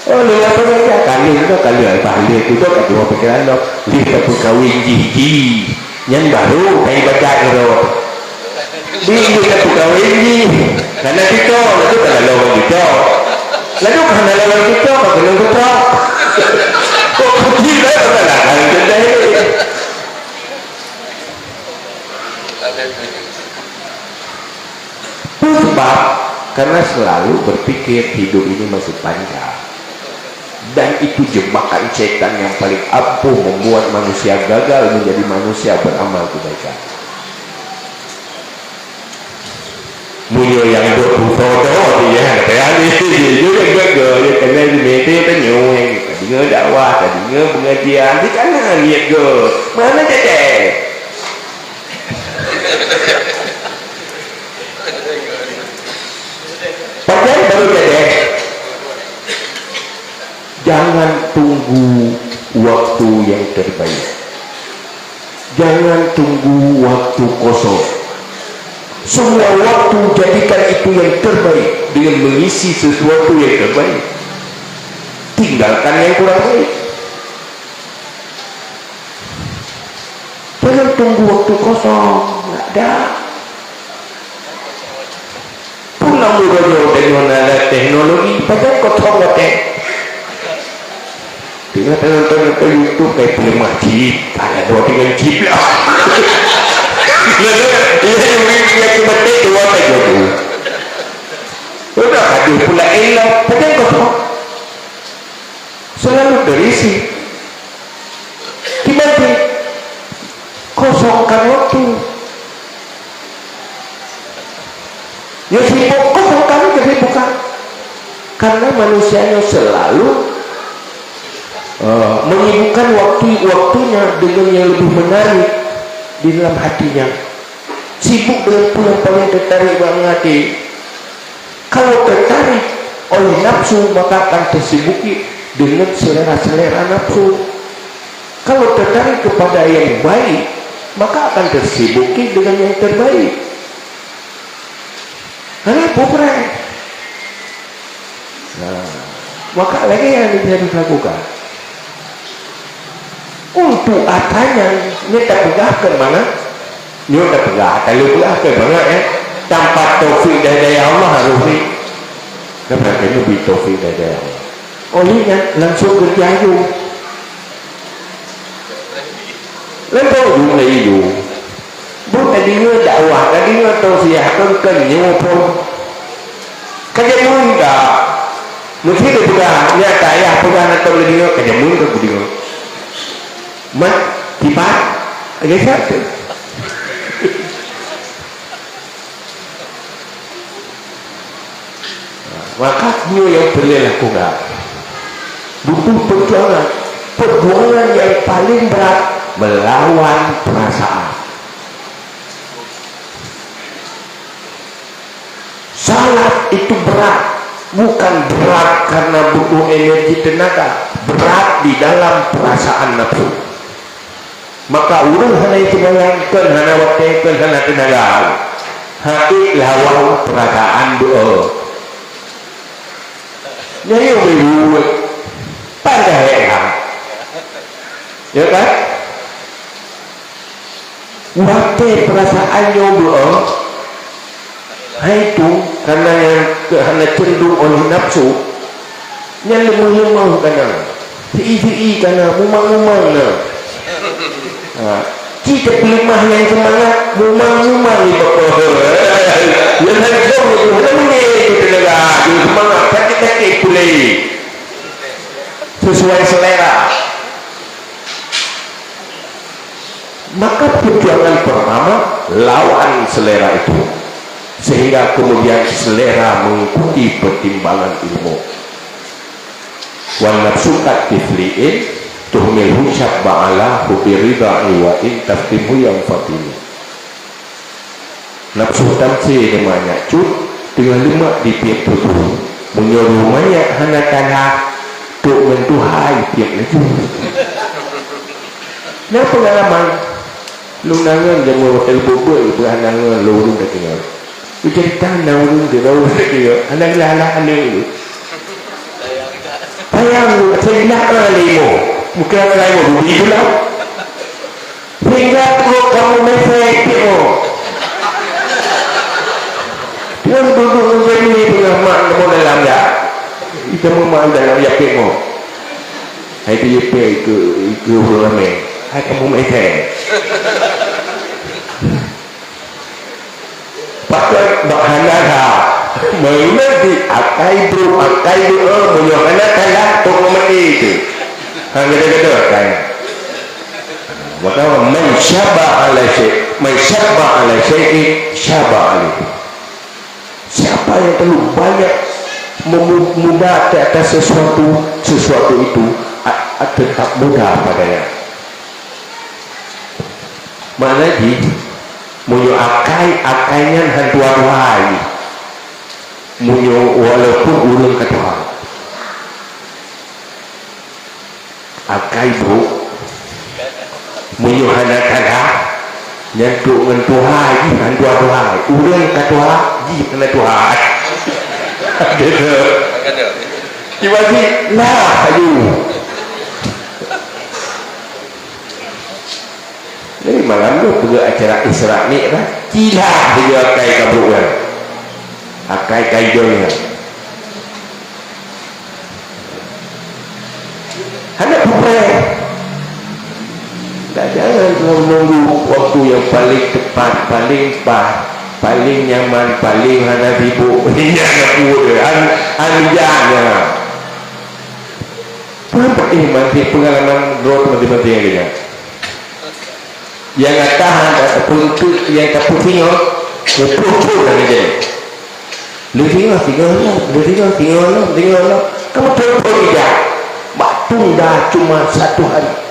S1: lu lapangan kerja kali balik itu kedua pikiran lo kita kawin gigi yang baru kayak baca itu di kita kawin gigi karena kita lalu kalau lawan kita lalu karena lawan kita kalau kita kok kita adalah kan jadi sebab karena selalu berpikir hidup ini masih panjang dan itu jebakan setan yang paling ampuh membuat manusia gagal menjadi manusia beramal kebaikan. Munyo yang berfoto dia tadi juga gagal dia kena dimete tanyo yang tadinya dakwah tadinya pengajian di kanan lihat go mana cece padahal baru cece jangan tunggu waktu yang terbaik jangan tunggu waktu kosong semua waktu jadikan itu yang terbaik dengan mengisi sesuatu yang terbaik tinggalkan yang kurang baik jangan tunggu waktu kosong nggak ada pulang mudah dengan alat teknologi padahal kosong nggak tinggal nonton YouTube kayak film majib ada dua tinggal chip lah yang cuma dua saja tu sudah hadir pula elok padahal kosong selalu terisi tiba-tiba kosongkan waktu ya sibuk kosongkan kesibukan karena manusianya selalu menyibukkan waktunya dengan yang lebih menarik di dalam hatinya sibuk dengan pulang paling tertarik dalam hati kalau tertarik oleh nafsu maka akan tersibuki dengan selera-selera nafsu kalau tertarik kepada yang baik maka akan tersibuki dengan yang terbaik karena pokoknya maka lagi yang bisa dilakukan untuk apanya ini tak pegahkan mana ini tak pegah kalau pegahkan mana tanpa taufik dari Allah harus ni kenapa kena lebih taufik dari Allah olehnya langsung kerja itu langsung jumlah itu bukan tadinya dakwah tadinya tausiah kan nyopon kerja muda mesti dia pegah dia tayah pegah atau lebih kerja muda pegah mat tiba agak satu maka dia yang boleh lakukan butuh perjuangan yang paling berat melawan perasaan salat itu berat bukan berat karena butuh energi tenaga berat di dalam perasaan nafsu maka urang hana itu bayangkan hana waktekan hana tenaga Hati lawan perasaan doa. Jadi berbuat pandai lah, ya kan? Waktu perasaan doa, itu karena cenderung oleh nafsu, yang lemah-lemah karena, si karena mumang-mumang lah. Kita lemah yang semangat mumang-mumang ni bapak. Yang hari jauh itu mana kita lega, semangat sakit-sakit pulai sesuai selera. Maka perjuangan pertama lawan selera itu, sehingga kemudian selera mengikuti pertimbangan ilmu. Wal nafsukat tifliin tuhmilhu syab'ala hubi ridha'i wa in taftimhu yang fatini. Nafsu tamsi namanya cut dengan lima di pihak tutup menyuruh banyak hana-hana untuk mentuhai pihak itu. Nah pengalaman lu nangan jamu hotel bubur berhanangan lu dah tinggal lu cerita nangan dia baru dia anak lala anak itu sayang lu saya nak limo bukan limo begitu lah sehingga perut kamu mesek tu dia duduk begini dengan mak kamu dalam ya kita memang dalam ya kamu hai dia ke ramai hai kamu mesek pakai bahana dah mengerti akai bro akai doa menyokana kalah toko mati itu gede-gede kan maka man syaba ala syai'in syaba alaihi. Siapa yang terlalu banyak memudah di atas sesuatu itu tetap mudah padanya. Mana lagi munyo akainya hantu-hantuai munyo walaupun ulun ketua akai bro munyo hana-hana nyentuh-nyentuhai hantu-hantuai ulun ketua kena Tuhan gitu tiba-tiba lah ayu jadi malam tu pergi acara Isra ni lah gila dia akai kabuk kan akai kaidon kan hendak bukan tak jangan menunggu waktu yang paling tepat paling pas paling nyaman, paling hana sibuk yang aku anjanya nampak ini masih pengalaman road mati-mati yang dia yang tahan ataupun yang tak pusing pukul dan dia lu tinggal kamu telepon tidak waktu dah cuma satu hari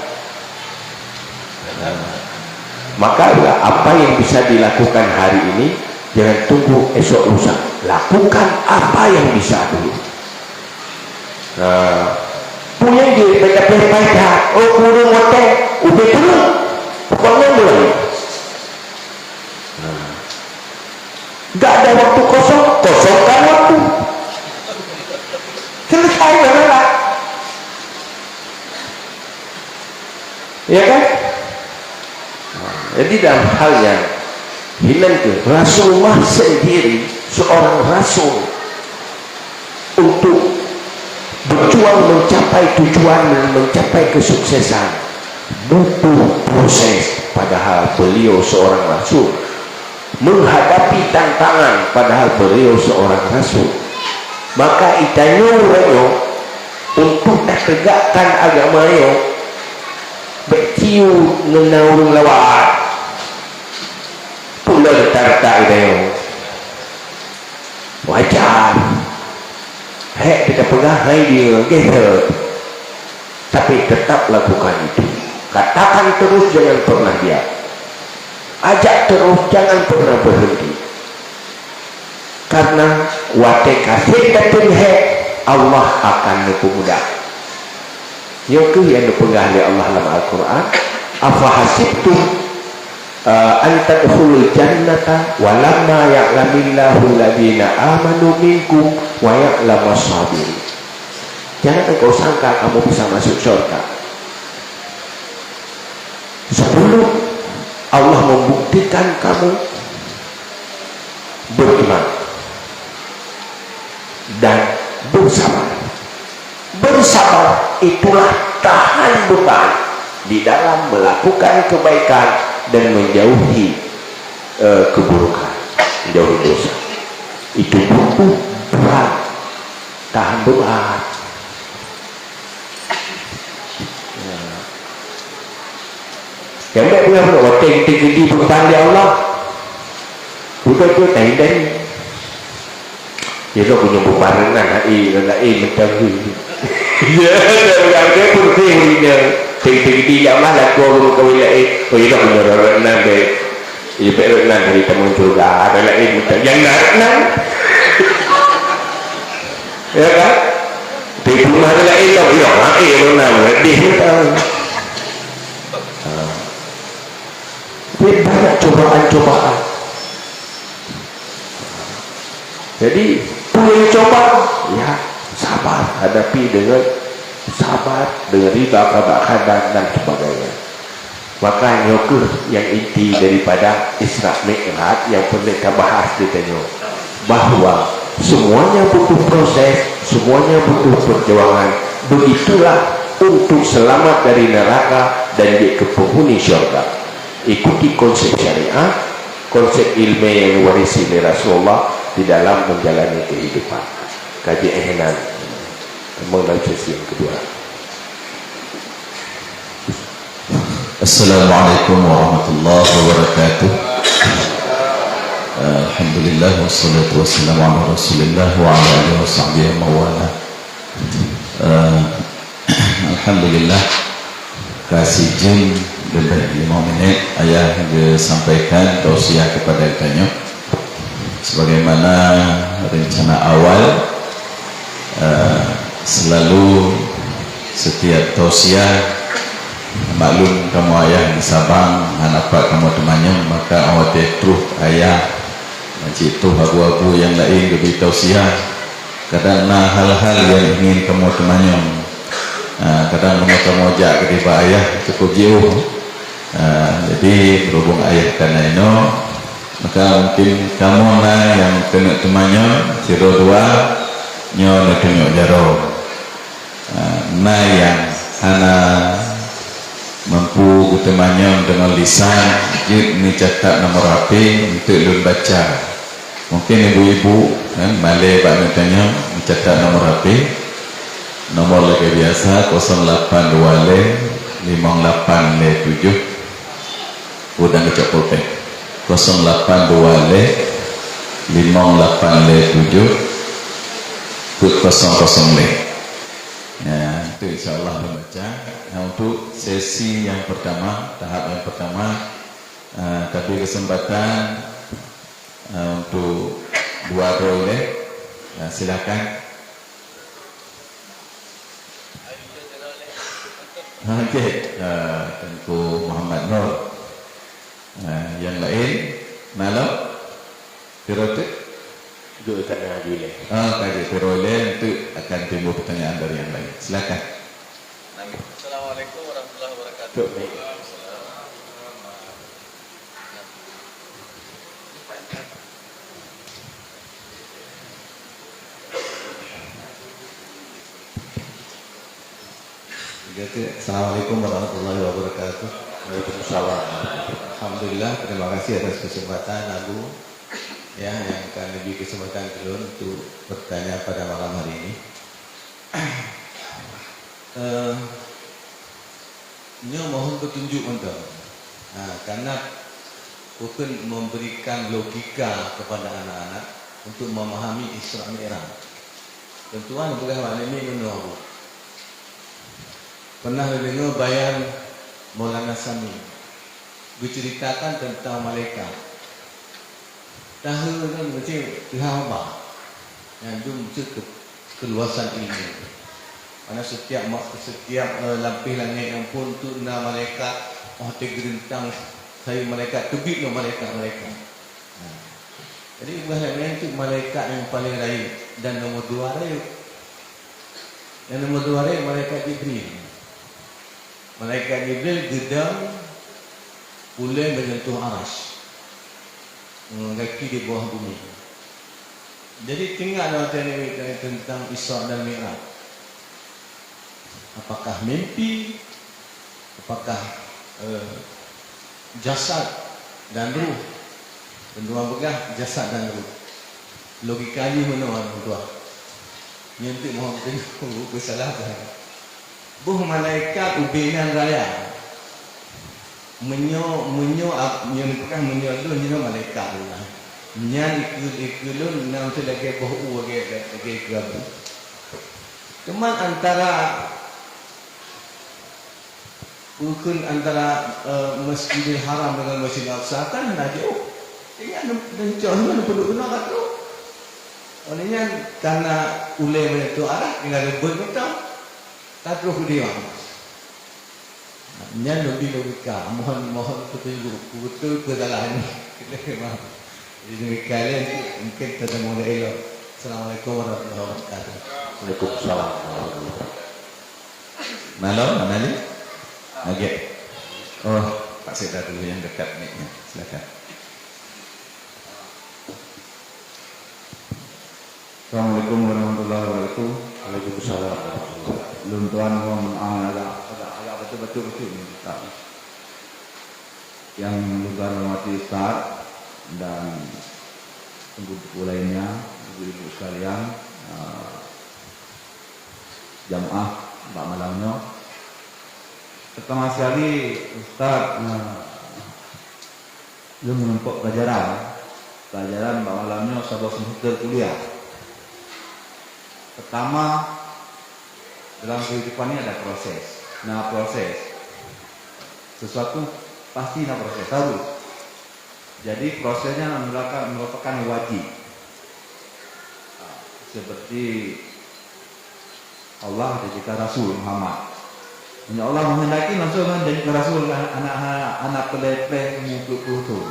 S1: maka apa yang bisa dilakukan hari ini jangan tunggu esok lusa, lakukan apa yang bisa dulu. Punya dia baca kurung hotel udah dulu pokoknya dulu gak ada waktu kosongkan waktu selesai lah ya kan. Jadi dalam hal yang hilang itu Rasulullah sendiri seorang Rasul untuk berjuang mencapai tujuan dan mencapai kesuksesan butuh proses padahal beliau seorang Rasul menghadapi tantangan padahal beliau seorang Rasul maka itanyo untuk tegakkan agama berciu menaurung lawat pula letak dia wajar kita pegang dia gitu tapi tetap lakukan itu katakan terus jangan pernah diam ajak terus jangan pernah berhenti karena wate kasih Allah akan mempermudah yang yang dipegang oleh Allah dalam Al-Quran afa hasibtum antadkhulul jannata walamma ya'lamillahu alladhina amanu minkum wa ya'lamas sabirin. Jangan engkau sangka kamu bisa masuk surga sebelum Allah membuktikan kamu beriman dan bersabar. Bersabar itulah tahan beban di dalam melakukan kebaikan dan menjauhi keburukan, menjauhi dosa. Itu butuh berat, tahan beban. Yang baik punya apa? Ting-ting di perkataan dia Allah. Bukan tu tadi. Dia tu punya barengan ai macam tu. Ya, dia pun dia ting-ting di yang mana kau lai. Oh, dia punya barengan deh. Ia barengan dari teman juga. Ada lai macam yang nak. Ya kan? Di rumah lai tau ya, berenang dia tahu. Banyak cobaan-cobaan. Jadi boleh coba, ya sabar, hadapi dengan sabar, dengan riba, kadang dan sebagainya. Maka nyokur yang inti daripada Isra Mi'raj yang pernah kita bahas di tengok, bahwa semuanya butuh proses, semuanya butuh perjuangan. Begitulah untuk selamat dari neraka dan di ke penghuni syurga. Ikuti konsep syariah, konsep ilmu yang diwarisi oleh Rasulullah di dalam menjalani kehidupan. Kaji ihnan mengenai sesi yang kedua.
S2: Assalamualaikum warahmatullahi wabarakatuh. Alhamdulillah wassalatu wassalamu ala Rasulillah wa ala alihi washabbihi wa mawala. Alhamdulillah kasih jin lebih 5 menit ayah sampaikan tausiah kepada tanya sebagaimana rencana awal. Selalu setiap tausiah maklum kamu ayah di Sabang anak pak kamu temannya maka awak terus ayah macam itu abu-abu yang lain lebih tausiah kadang hal-hal yang ingin kamu temannya kadang kamu ajak ke ayah cukup jauh. Jadi berhubung ayah karena ini maka mungkin kamu yang kena temannya siro dua nyo nak tunjuk jaro yang hana mampu temannya dengan lisan jid ni catat nomor HP untuk lu baca. Mungkin ibu-ibu kan malay pak tanya mencatat nomor HP nomor lagi biasa 082 58 7 udang kecok pulpen 082 58 7 kut 00 ya itu insyaallah membaca. Nah, untuk sesi yang pertama tahap yang pertama tapi kesempatan untuk dua boleh silakan. Okey, Tengku Muhammad Nur. Yang lain malam Pirotik
S1: Duduk tak nak boleh.
S2: Kaji Pirole itu akan timbul pertanyaan dari yang lain. Silakan.
S3: Assalamualaikum warahmatullahi wabarakatuh.
S4: Assalamualaikum warahmatullahi wabarakatuh.
S1: Waalaikumsalam.
S4: Alhamdulillah, terima kasih atas kesempatan Abu ya yang akan lebih kesempatan dulu untuk bertanya pada malam hari ini. Ini mohon petunjuk untuk karena bukan memberikan logika kepada anak-anak untuk memahami Isra Mi'raj. Tentuan bukan makna ini menurut. Pernah dengar bayan Maulana Sami berceritakan tentang malaikat. Tahu kan macam lama yang itu macam keluasan ilmu. Karena setiap lapis langit yang pun tu na malaikat tegerintang Saya malaikat tebik no malaikat-malaikat. Jadi bahasanya itu malaikat yang paling raya. Dan nombor 2 raya. Yang nombor 2 raya malaikat Jibril. Malaikat Jibril gedang boleh menyentuh aras, kaki di bawah bumi. Jadi tinggal tentang Isra dan Mi'raj. Apakah mimpi? Apakah jasad dan ruh? Tentuan begah jasad dan ruh. Logikanya mana orang tua? Nyentik mohon tengok kesalahan. Buh malaikat ubinan raya. Menyo yang bukan menyo tu ni malaikat lah. Nyan ikut nak tu lagi bahu lagi gabu. Cuman antara Masjidil Haram dengan Masjidil Aqsa kan ada jauh. Ingat jauh mana perlu guna kat tu. Olehnya karena ulai itu arah tinggal rebut betul. Tak perlu dia. Nya lebih logika. Mohon petunjuk betul kesalahan ni. Jadi demikian mungkin kita mulai elok. Assalamualaikum warahmatullahi wabarakatuh.
S1: Waalaikumsalam.
S2: Malam mana ni? Okey. Oh, Pak Sekda dulu yang dekat ni. Silakan.
S5: Assalamualaikum warahmatullahi wabarakatuh.
S1: Waalaikumsalam.
S5: Belum tuan mohon agak betul ni Ustaz. Yang juga hormati Ustaz dan ibu-ibu lainnya, ibu-ibu sekalian, jamaah Pak Malamnya. Pertama sekali Ustaz belum menempuh pelajaran Pak Malamnya sebuah semester kuliah. Pertama, dalam kehidupan ini ada proses. Nah, proses sesuatu pasti ada proses harus. Jadi prosesnya merupakan wajib. Seperti Allah dan juga Rasul Muhammad. Ya Allah menghendaki langsung menjadi Rasul anak pelai-pelai umur 20 tahun.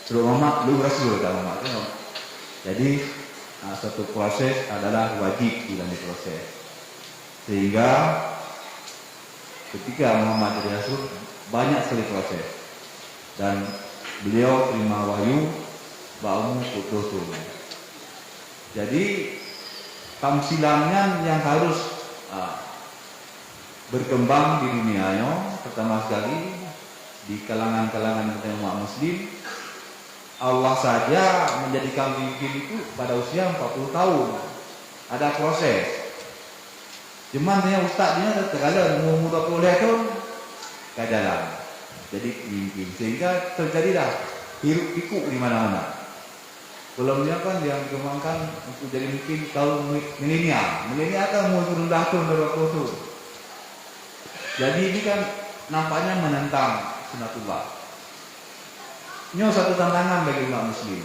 S5: Suruh Muhammad lu Rasul dah Muhammad. Jadi satu proses adalah wajib dalam proses. Sehingga ketika Muhammad jadi Rasul banyak sekali proses. Dan beliau terima wahyu ba'umu putus. Jadi tamsilannya yang harus berkembang di dunianya pertama sekali di kalangan-kalangan umat muslim. Allah saja menjadikan pemimpin itu pada usia 40 tahun. Ada proses. Cuman dia ustaznya terkadang umur 20 tahun ke dalam. Jadi pemimpin. Sehingga terjadilah hiruk pikuk di mana-mana. Sebelumnya kan yang dikembangkan untuk jadi mungkin kaum milenial. Milenial kan umur rendah tahun 20 tahun. Jadi ini kan nampaknya menentang sunatullah. Ini satu tantangan bagi umat muslim.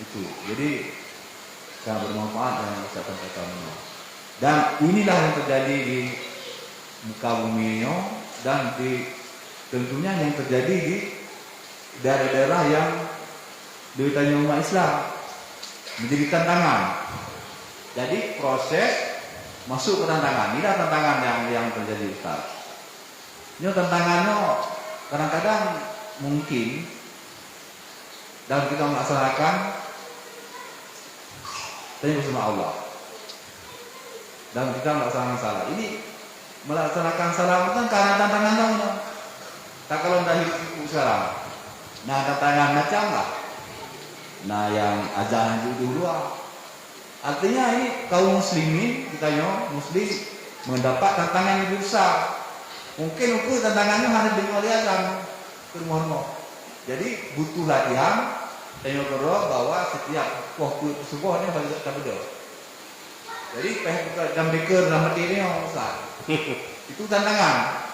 S5: Itu. Jadi sangat bermanfaat yang saya sampaikan. Dan inilah yang terjadi di muka bumi ini dan tentunya yang terjadi di daerah-daerah yang ditanya umat Islam menjadi tantangan. Jadi proses masuk ke tantangan. Inilah tantangan yang terjadi Ustaz. Ini tantangannya kadang-kadang mungkin dalam kita melaksanakan tanya bersama Allah. Dalam kita melaksanakan salah. Ini melaksanakan salah itu karena tantangannya. Tak kalau dah hidup sekarang. Nah tantangan macam lah. Nah yang ajaran dulu artinya ini kaum muslimin kita muslim mendapat tantangan yang besar. Mungkin tantangannya hanya dengan liatan kemohon. Jadi butuh latihan. Tanya kedua bahwa setiap waktu sebuah ni bagi kita beda. Jadi pihak jam beker dalam hati ini yang besar. Itu tantangan.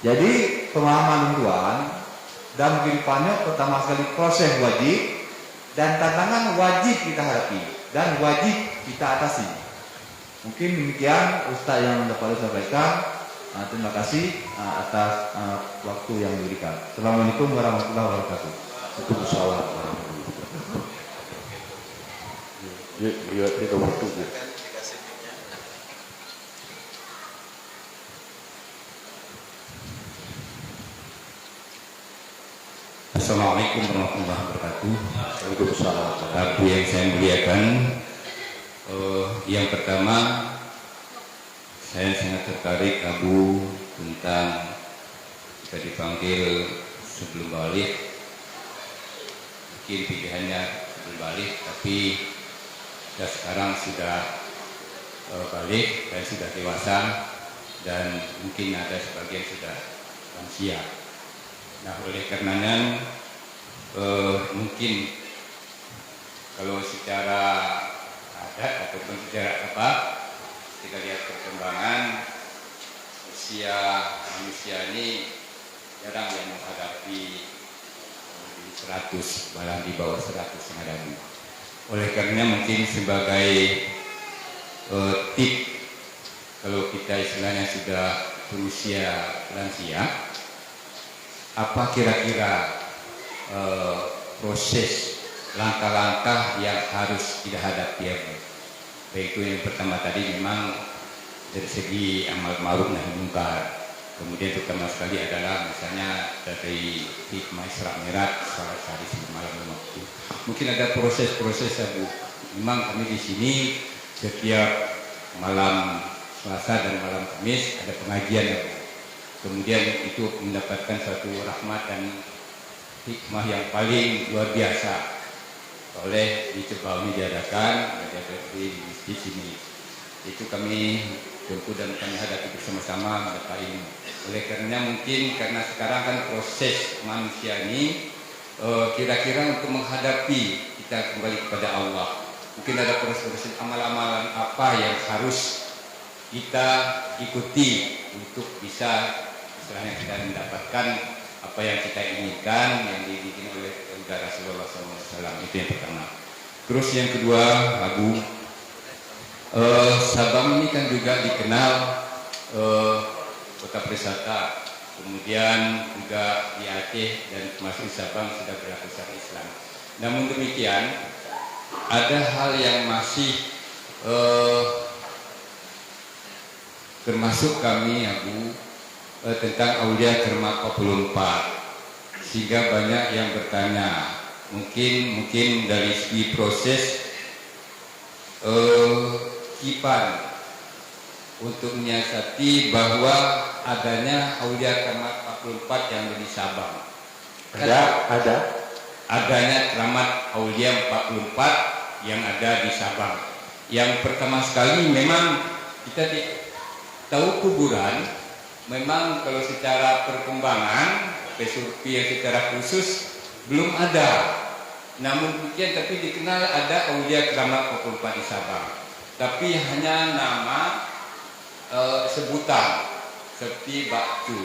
S5: Jadi pemahaman tuan dalam kehidupannya pertama sekali proses wajib dan tantangan wajib kita hadapi dan wajib kita atasi. Mungkin demikian Ustaz yang dapat sampaikan. Terima kasih atas waktu yang diberikan. Assalamualaikum warahmatullahi wabarakatuh.
S1: Waalaikumsalam warahmatullahi wabarakatuh. Ya, tidak waktu.
S3: Dikasih mic-nya.
S6: Assalamualaikum warahmatullahi wabarakatuh.
S1: Waalaikumsalam.
S6: Abu yang saya muliakan, yang pertama saya sangat tertarik Abu tentang jika dipanggil sebelum balik, mungkin pilihannya sebelum balik, tapi ya sekarang sudah balik dan sudah dewasa dan mungkin ada sebagian sudah lansia. Nah, oleh karenanya mungkin kalau secara adat ataupun secara apa, kita lihat perkembangan usia manusia ini jarang yang menghadapi 100, bahkan di bawah 100 yang ada. Oleh karenanya mungkin sebagai tip, kalau kita istilahnya sudah berusia lansia, apa kira-kira proses langkah-langkah yang harus kita hadapi? Baik itu yang pertama tadi memang dari segi amal ma'ruf nahi munkar. Kemudian terutama sekali adalah misalnya dari hikmah Isra Mi'raj salat sehari sebelum malam waktu. Mungkin ada proses-proses Abu. Memang kami di sini setiap malam Selasa dan malam Kamis ada pengajian Abu. Kemudian itu mendapatkan satu rahmat dan hikmah yang paling luar biasa oleh dicoba ini diadakan di masjid sini. Itu kami tentu dan kami hadapi bersama-sama mendapat ini. Oleh karenanya mungkin karena sekarang kan proses manusia ini kira-kira untuk menghadapi kita kembali kepada Allah, mungkin ada proses amal-amalan apa yang harus kita ikuti untuk bisa istilahnya kita mendapatkan apa yang kita inginkan yang dibikin oleh Rasulullah SAW. Itu yang pertama. Terus yang kedua, Abu, Sabang ini kan juga dikenal kota wisata, kemudian juga di Aceh dan termasuk Sabang sudah berlaku syariat Islam. Namun demikian ada hal yang masih termasuk kami Abu tentang Aulia Kermat 44, sehingga banyak yang bertanya, mungkin dari segi proses Kipan untuk menyiasati bahwa adanya Aulia Kermat 44 yang di Sabang. Adanya Keramat Aulia 44 yang ada di Sabang. Yang pertama sekali memang kita tahu kuburan. Memang kalau secara perkembangan pesurpi yang secara khusus belum ada. Namun demikian tapi dikenal ada Aulia Keramat 44 di Sabang. Tapi hanya nama sebutan seperti Bakcu,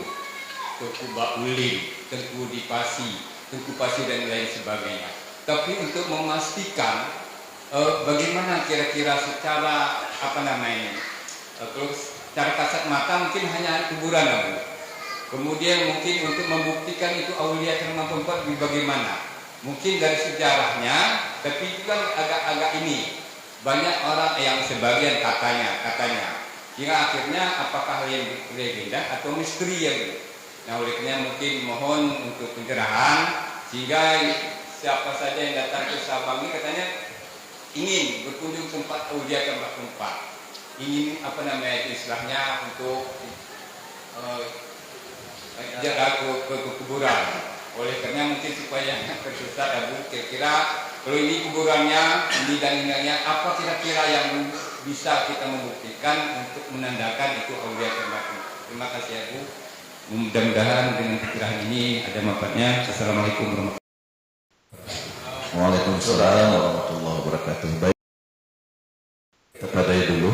S6: Tengku Baulin, Tengku Dipasi, Tengku Pasi dan lain sebagainya. Tapi untuk memastikan bagaimana kira-kira secara terus cara kasat mata mungkin hanya kuburan Abu. Kemudian mungkin untuk membuktikan itu Aulia Keramat 44 bagaimana? Mungkin dari sejarahnya, tapi itu kan agak-agak ini banyak orang yang sebagian katanya. Hingga akhirnya apakah yang legenda atau misteri yang itu. Nah oleh karena mungkin mohon untuk pencerahan sehingga siapa saja yang datang ke Sabang ini katanya ingin berkunjung tempat Aulia Keramat 44. Ingin istilahnya untuk jarak ke kuburan. Oleh karena mungkin supaya tersesat Abu, kira-kira kalau ini kuburannya, ini dan ininya, apa kira-kira yang bisa kita membuktikan untuk menandakan itu Aulia Keramat. Terima kasih Abu. Mudah-mudahan dengan pikiran ini ada manfaatnya. Assalamualaikum warahmatullahi wabarakatuh.
S2: Waalaikumsalam warahmatullahi wabarakatuh. Baik, kepada dulu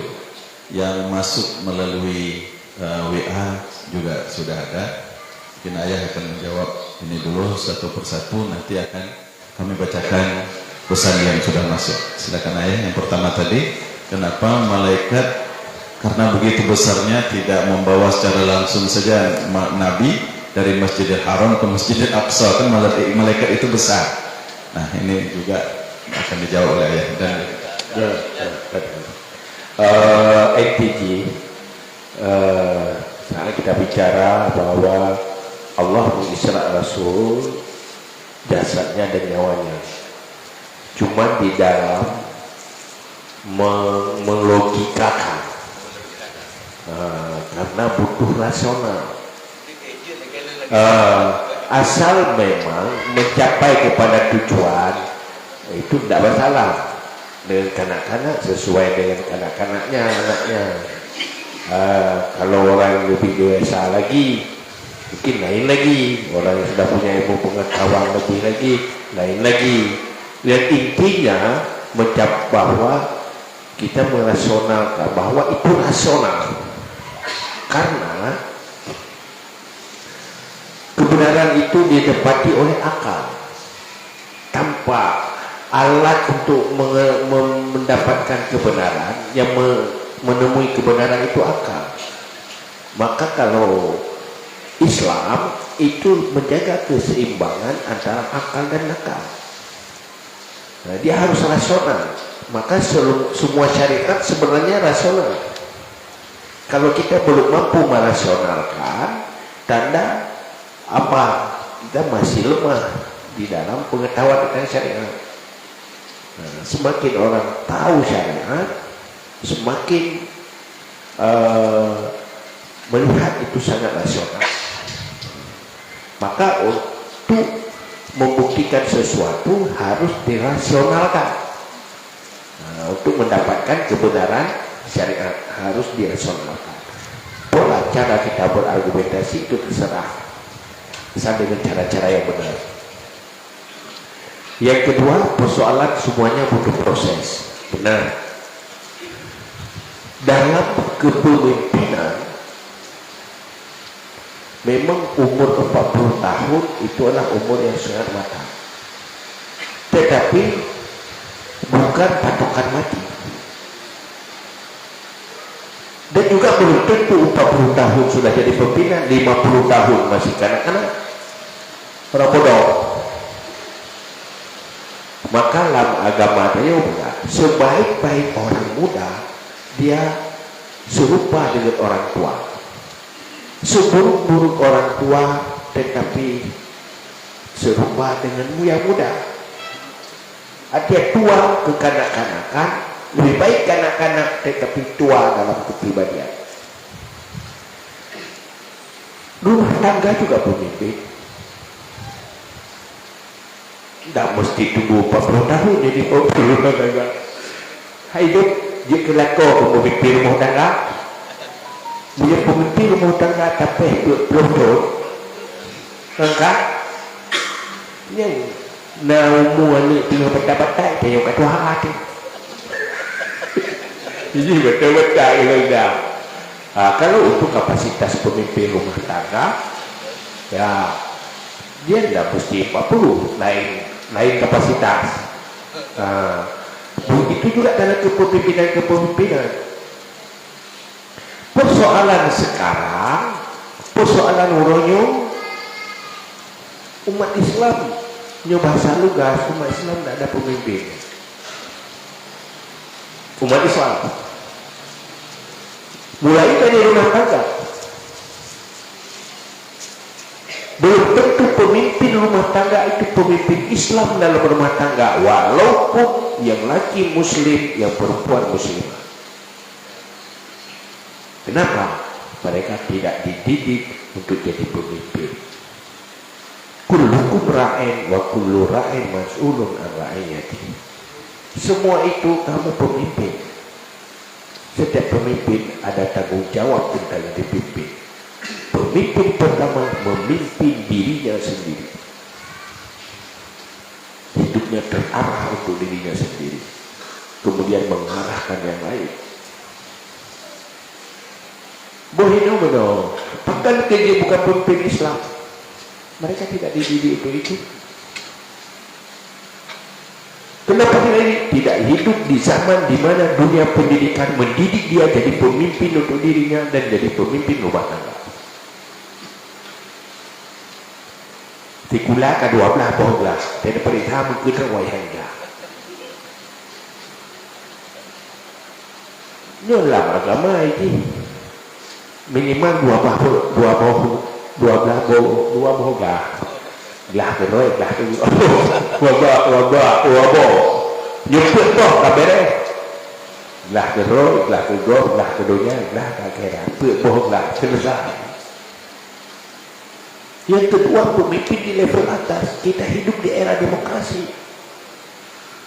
S2: yang masuk melalui WA juga sudah ada. Mungkin ayah akan menjawab ini dulu satu persatu, nanti akan kami bacakan pesan yang sudah masuk. Silakan ayah. Yang pertama tadi, kenapa malaikat karena begitu besarnya tidak membawa secara langsung saja Nabi dari Masjidil Haram ke Masjidil Aqsa, kan malaikat itu besar. Nah ini juga akan dijawab oleh ayah dan
S1: NTG. Saat kita bicara bahwa Allah mengisra Rasul jasadnya dan nyawanya, cuma di dalam melogikakan, karena butuh rasional. Asal memang mencapai kepada tujuan itu tidak masalah dengan kanak-kanak, sesuai dengan kanak-kanaknya anaknya. Kalau orang lebih dewasa lagi mungkin lain lagi, orang yang sudah punya ilmu pengetahuan lebih lagi lain lagi. Dan intinya mencapai bahwa kita merasionalkan bahwa itu rasional, karena kebenaran itu didapati oleh akal. Tanpa alat untuk mendapatkan kebenaran, yang menemui kebenaran itu akal. Maka kalau Islam itu menjaga keseimbangan antara akal dan nakal. Nah, dia harus rasional. Maka semua syariat sebenarnya rasional. Kalau kita belum mampu merasionalkan, tanda apa? Kita masih lemah di dalam pengetahuan tentang syariat. Nah, semakin orang tahu syariat, semakin melihat itu sangat rasional. Maka untuk membuktikan sesuatu harus dirasionalkan. Nah, untuk mendapatkan kebenaran syariat harus dirasionalkan. Pola cara kita berargumentasi itu terserah, asal dengan cara-cara yang benar. Yang kedua, persoalan semuanya butuh proses. Benar. Dalam kepemimpinan, memang umur 40 tahun itu adalah umur yang sangat matang. Tetapi bukan patokan mati. Dan juga belum tentu 40 tahun sudah jadi pimpinan, 50 tahun masih kanak-kanak, orang bodoh. Maka dalam agama Yoga, sebaik-baik orang muda dia serupa dengan orang tua, seburuk-buruk orang tua tetapi serupa denganmu yang muda. Artinya tua kekanak-kanakan lebih baik kanak-kanak tetapi tua dalam kepribadian. Rumah tangga juga pemimpin. Tidak mesti tunggu 40 tahun jadi pemimpin rumah tangga. Hidup jika lakon pemimpin rumah tangga, dia pemimpin rumah tangga tapi belum tahun. Enggak? Yang namu ni tengah betul-betul dia kat Tuhan hati. Ini betul-betul ilah. Kalau untuk kapasitas pemimpin rumah tangga, ya dia tidak mesti 40, lain kapasitas. Begitu juga dalam kepemimpinan. Persoalan sekarang, persoalan uronyong umat Islam bahasa lugas, umat Islam tidak ada pemimpin. Umat Islam mulai dari rumah tangga, belum tentu pemimpin rumah tangga itu pemimpin Islam dalam rumah tangga, walaupun yang laki muslim, yang perempuan muslimah. Kenapa? Mereka tidak dididik untuk jadi pemimpin. Kullukum ra'in wa kullu ra'in mas'ulun an ra'iyatihi. Semua itu kamu pemimpin. Setiap pemimpin ada tanggung jawab tentang yang dipimpin. Pemimpin pertama memimpin dirinya sendiri. Hidupnya terarah untuk dirinya sendiri. Kemudian mengarahkan yang lain. Bohino benar. Bahkan dia bukan pemimpin Islam. Mereka tidak dididik untuk itu. Kenapa kira ini tidak hidup di zaman di mana dunia pendidikan mendidik dia jadi pemimpin untuk dirinya dan jadi pemimpin rumah tangga. Tikula kedua belah bohlah, tidak perintah mengikuti wayangnya. Nyolah agama ini minimal dua bohlah. Belah kedua belah boh. Nyumput boh kabere. Belah keduanya belah kakera. Bohlah selesai. Yang kedua, pemimpin di level atas. Kita hidup di era demokrasi.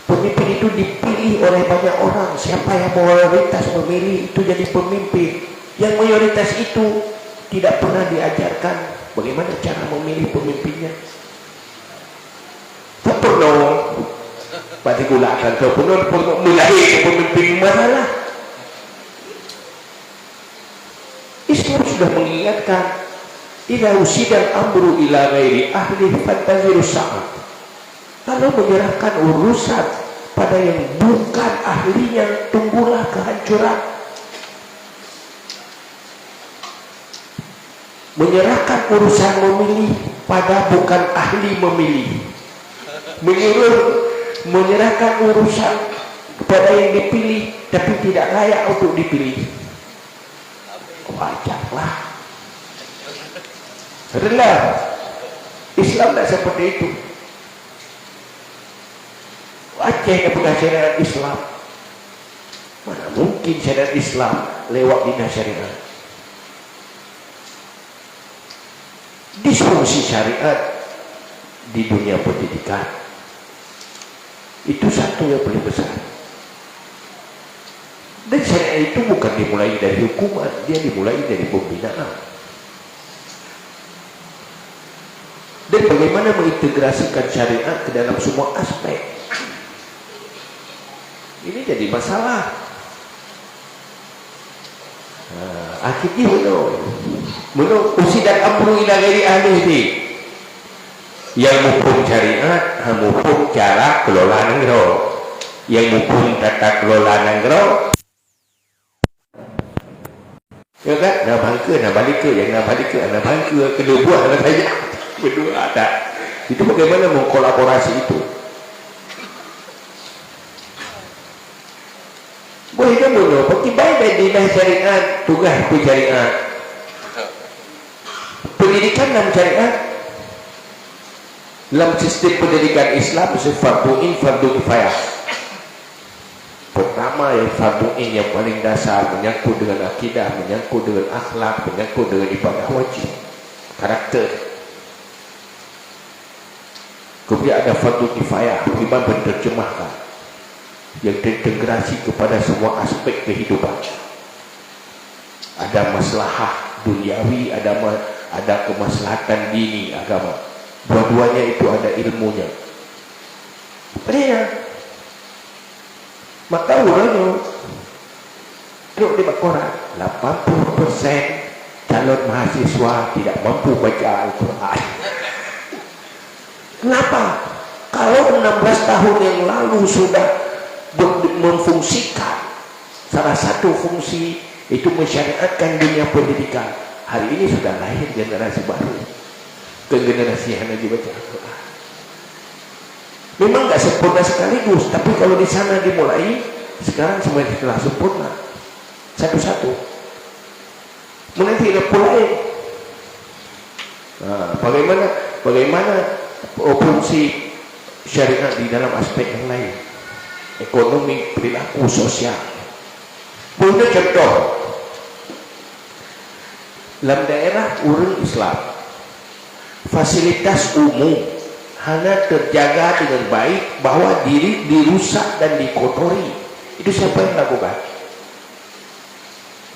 S1: Pemimpin itu dipilih oleh banyak orang. Siapa yang mayoritas memilih itu jadi pemimpin. Yang mayoritas itu tidak pernah diajarkan bagaimana cara memilih pemimpinnya. Tak pernah. Pati gulakan tak pernah mulai pemimpin masalah. Islam sudah mengingatkan, idza usidal amru ila ghairi ahli fantazirus sa'at. Kalau menyerahkan urusan pada yang bukan ahlinya, tunggulah kehancuran. Menyerahkan urusan memilih pada bukan ahli memilih. Menyerahkan urusan kepada yang dipilih tapi tidak layak untuk dipilih. Wajarlah. Rendah. Islam tidak seperti itu. Wajar kepada syariat Islam. Mana mungkin syariat Islam lewat dinas syariat. Disfungsi syariat di dunia pendidikan itu satu yang paling besar. Dan syariat itu bukan dimulai dari hukuman, dia dimulai dari pembinaan. Dan bagaimana mengintegrasikan syariat ke dalam semua aspek. Ini jadi masalah. Akhirnya menurut usidat amru ila ghairi ahlihi. Yang hukum syariat, hukum cara kelola negara. Yang hukum tata kelola negara. Ya kan? Nak bangka, nak balik ke, yang nak balik ke, nak bangka, kedua buah, nak saja. Berdua ada. Itu bagaimana mengkolaborasi itu? Boleh kan boleh? Pergi baik-baik di syariat, tugas syariat. Pendidikan dalam syariat, dalam sistem pendidikan Islam, fardu'in, fardu kifayah. Pertama yang fardu'in yang paling dasar, menyangkut dengan akidah, menyangkut dengan akhlak, menyangkut dengan ibadah wajib, karakter. Kemudian ada fardu kifayah, bagaimana menerjemahkan yang terintegrasi kepada semua aspek kehidupan. Ada maslahah duniawi, ada kemaslahatan dini agama. Dua-duanya itu ada ilmunya. Benar. Maka urangnya duduk di koran 80% calon mahasiswa tidak mampu baca Al-Quran. Kenapa? Kalau 16 tahun yang lalu sudah memfungsikan salah satu fungsi itu mensyariatkan dunia pendidikan, hari ini sudah lahir generasi baru, ke generasi yang lagi baca Al-Quran. Memang nggak sempurna sekaligus, tapi kalau di sana dimulai, sekarang semuanya telah sempurna satu-satu. Menanti ada pula bagaimana fungsi syariat di dalam aspek yang lain, ekonomi, perilaku, sosial. Punya contoh dalam daerah orang Islam, fasilitas umum hanya terjaga dengan baik, bahwa diri dirusak dan dikotori. Itu siapa yang lakukan?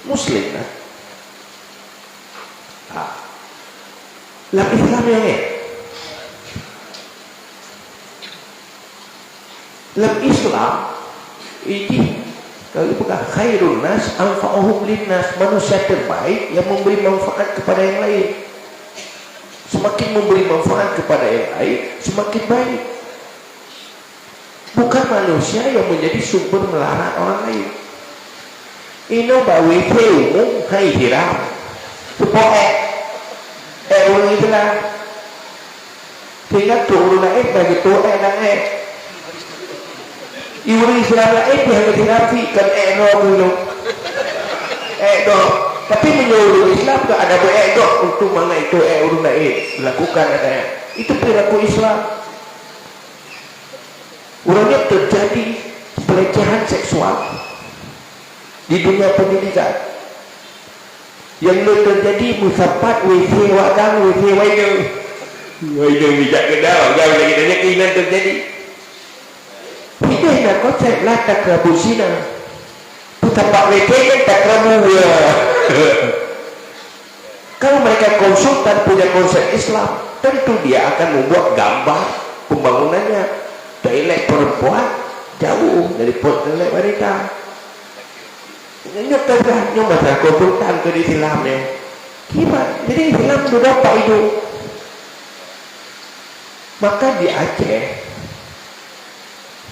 S1: Muslim kan? Dalam Islam yang ini, dalam Islam ini kalau bukan khairun nas anfa'uhum linnas, manusia terbaik yang memberi manfaat kepada yang lain. Semakin memberi manfaat kepada yang lain, semakin baik. Bukan manusia yang menjadi sumber melarat orang lain. Ino bawi umum hai hiram. Supaya orang itu lah. Sehingga turun naik bagi tuh naik. Ibu Islam naik dia hati kan dulu. Do. Tapi menyuruh Islam tak ada do untuk mana itu urun naik lakukan adanya. Itu perilaku Islam. Orangnya terjadi pelecehan seksual di dunia pendidikan. Yang terjadi musapat WC wadang WC waideng. Waideng bijak kedal, jauh lagi banyak keinginan terjadi. Itu yang konsep lah takrabusina. Musapat WC kan takrabu ya. Kalau mereka konsultan punya konsep Islam, tentu dia akan membuat gambar pembangunannya. Toilet perempuan jauh dari toilet wanita. Nyokapnya masalah konsultan ke Islamnya. Gimana? Jadi Islam sudah apa itu? Maka di Aceh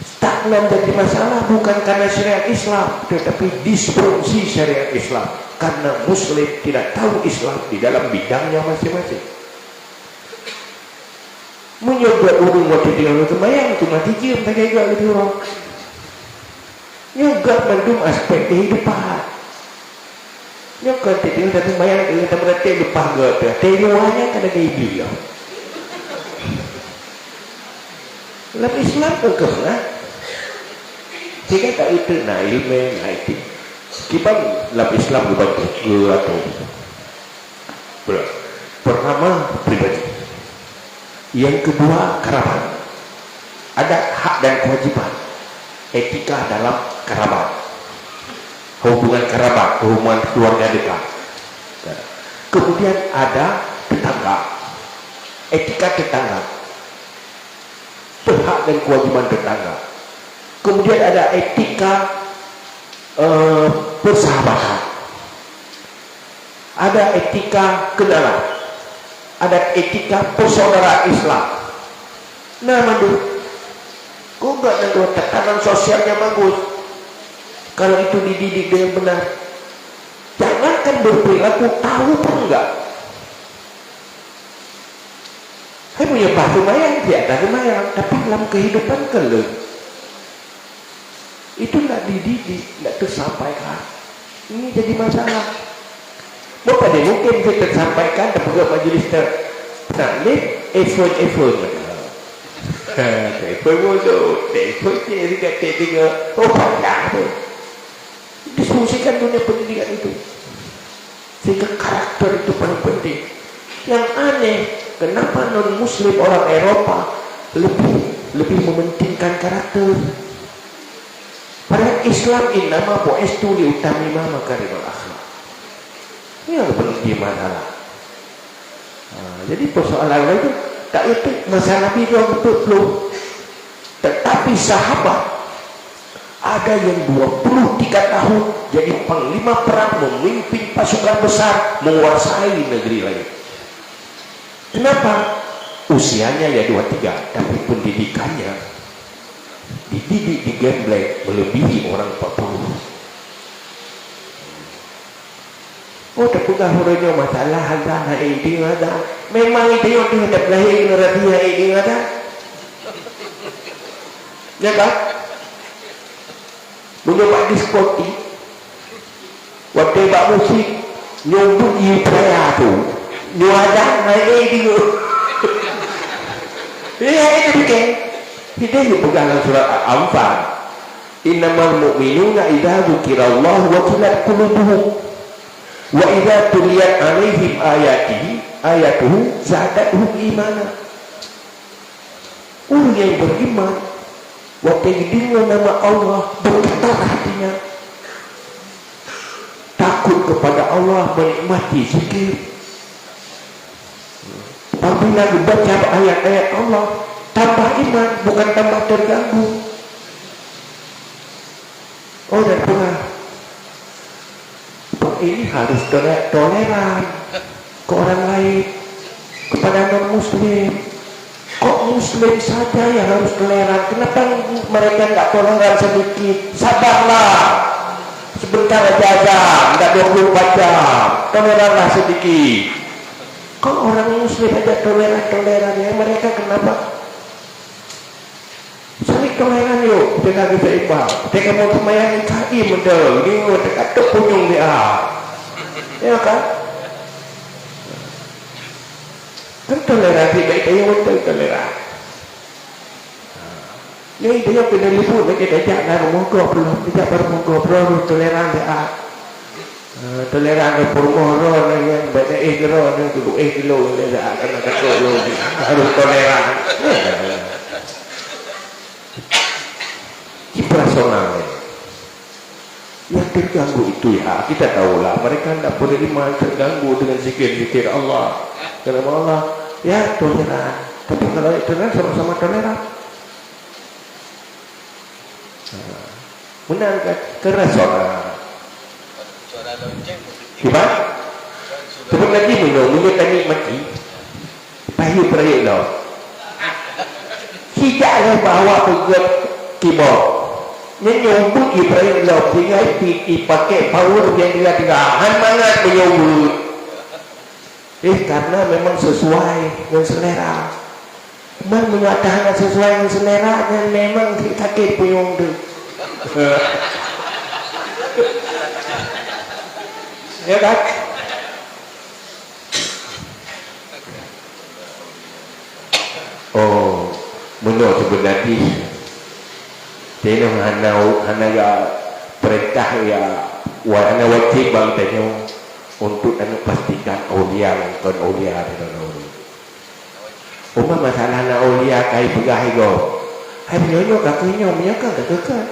S1: stagnan jadi masalah bukan karena syariat Islam, tetapi disfungsi syariat Islam. Karena Muslim tidak tahu Islam di dalam bidangnya masing-masing. Menyobat urung waktu tinggal sembahyang itu mati jam tak kaya gitu orang. Nyogat mendung aspek kehidupan. Nyogat tinggal sembahyang itu kita berarti lupa gak tu. Teruahnya kada gaya dia. Dalam Islam bagaimana? Jika tak itu na ilmu na itu. Kita dalam Islam dibantu atau pertama pribadi. Yang kedua kerabat. Ada hak dan kewajiban. Etika dalam kerabat. Hubungan kerabat, hubungan keluarga dekat. Kemudian ada tetangga. Etika tetangga. Hak dan kewajiban tetangga. Kemudian ada etika persahabatan. Ada etika kenalan. Ada etika persaudaraan Islam. Nah, mandu. Kok enggak ada tekanan sosialnya bagus? Kalau itu dididik dengan benar. Jangankan berperilaku, tahu pun enggak. Saya punya bahasa lumayan, di atas lumayan, tapi dalam kehidupan kelem. Itu enggak dididik, enggak tersampaikan. Ini jadi masalah. Bapak dia mungkin saya tersampaikan kepada majelis tertaklif effort bodoh effortnya dekat tiga banyak tu diskusikan dunia pendidikan itu sehingga karakter itu paling penting. Yang aneh kenapa non muslim orang Eropa lebih mementingkan karakter, padahal Islam innama bu'istu liutamima makarimal akhlak. Ini yang belum masalah. Jadi persoalan itu tak itu masalah bidang betul. Tetapi sahabat ada yang 23 tahun jadi panglima perang, memimpin pasukan besar, menguasai negeri lain. Kenapa? Usianya ya 23, tapi pendidikannya dididik di Gembleng melebihi orang 40. Oh, tapi hurufnya masalah harga ini ada. Memang itu yang dihadap lahir neraka ini ada. Ya kan? Mencoba diskotik. Waktu bak musik nyumbut di peraya tu. Nyuadan naik dia. Ya itu kan. Kita juga pegang surat Al-Anfal. Innamal mu'minuna idza dzukirallahu wajilat qulubuhum. Wa idza tuliyat 'alaihim ayatuhu zadatuhum imana. Orang yang beriman waktu didengar nama Allah bergetar hatinya, takut kepada Allah, menikmati zikir. Apabila dibaca ayat-ayat Allah, tambah iman, bukan tambah terganggu. Oh, dan pernah ini harus toleran ke orang lain, kepada non muslim. Kok Muslim saja yang harus toleran. Kenapa mereka nggak toleran sedikit? Sabarlah. Sebentar aja, nggak 24 jam. Toleranlah sedikit. Kok orang Muslim aja toleran ya, mereka kenapa? Saling toleran yuk, dengan seimbang. Mereka mau semayang kaki mendel, ini dekat kepunyung dia. Ya kan? Kan toleransi baik dia betul toleran. Ini dia kena libur lagi dajak dan monggo belum tidak bermonggo bro toleran dia. Toleran permohonan yang beda kilo dulu kilo dia kena ketuk lu harus toleran. Personal yang terganggu itu ya kita tahulah mereka tidak boleh iman terganggu dengan zikir-zikir Allah. Karena Allah ya toleran, tapi kalau toleran sama-sama toleran. Benar kan? Kerasonan.
S3: Suara lonceng.
S1: Gimana? Sebelum lagi minum tadi mati. Payu perayuk dah. Tidaklah bawa pegang keyboard. Menyumbut Ibrahim dah tinggal pakai power yang dia tinggal. Mangat menyumbut. Karena memang sesuai dengan selera. Memang menyatakan sesuai dengan selera dan memang sakit puyung tu. Ya kan? Oh, menurut sebenarnya dia hana ya perintah ya hana wajib bang tanya untuk pastikan aulia bukan aulia tidak aulia. Umar masalah na aulia kai pegah ego. Hai menyono kakunya menyaka dekat.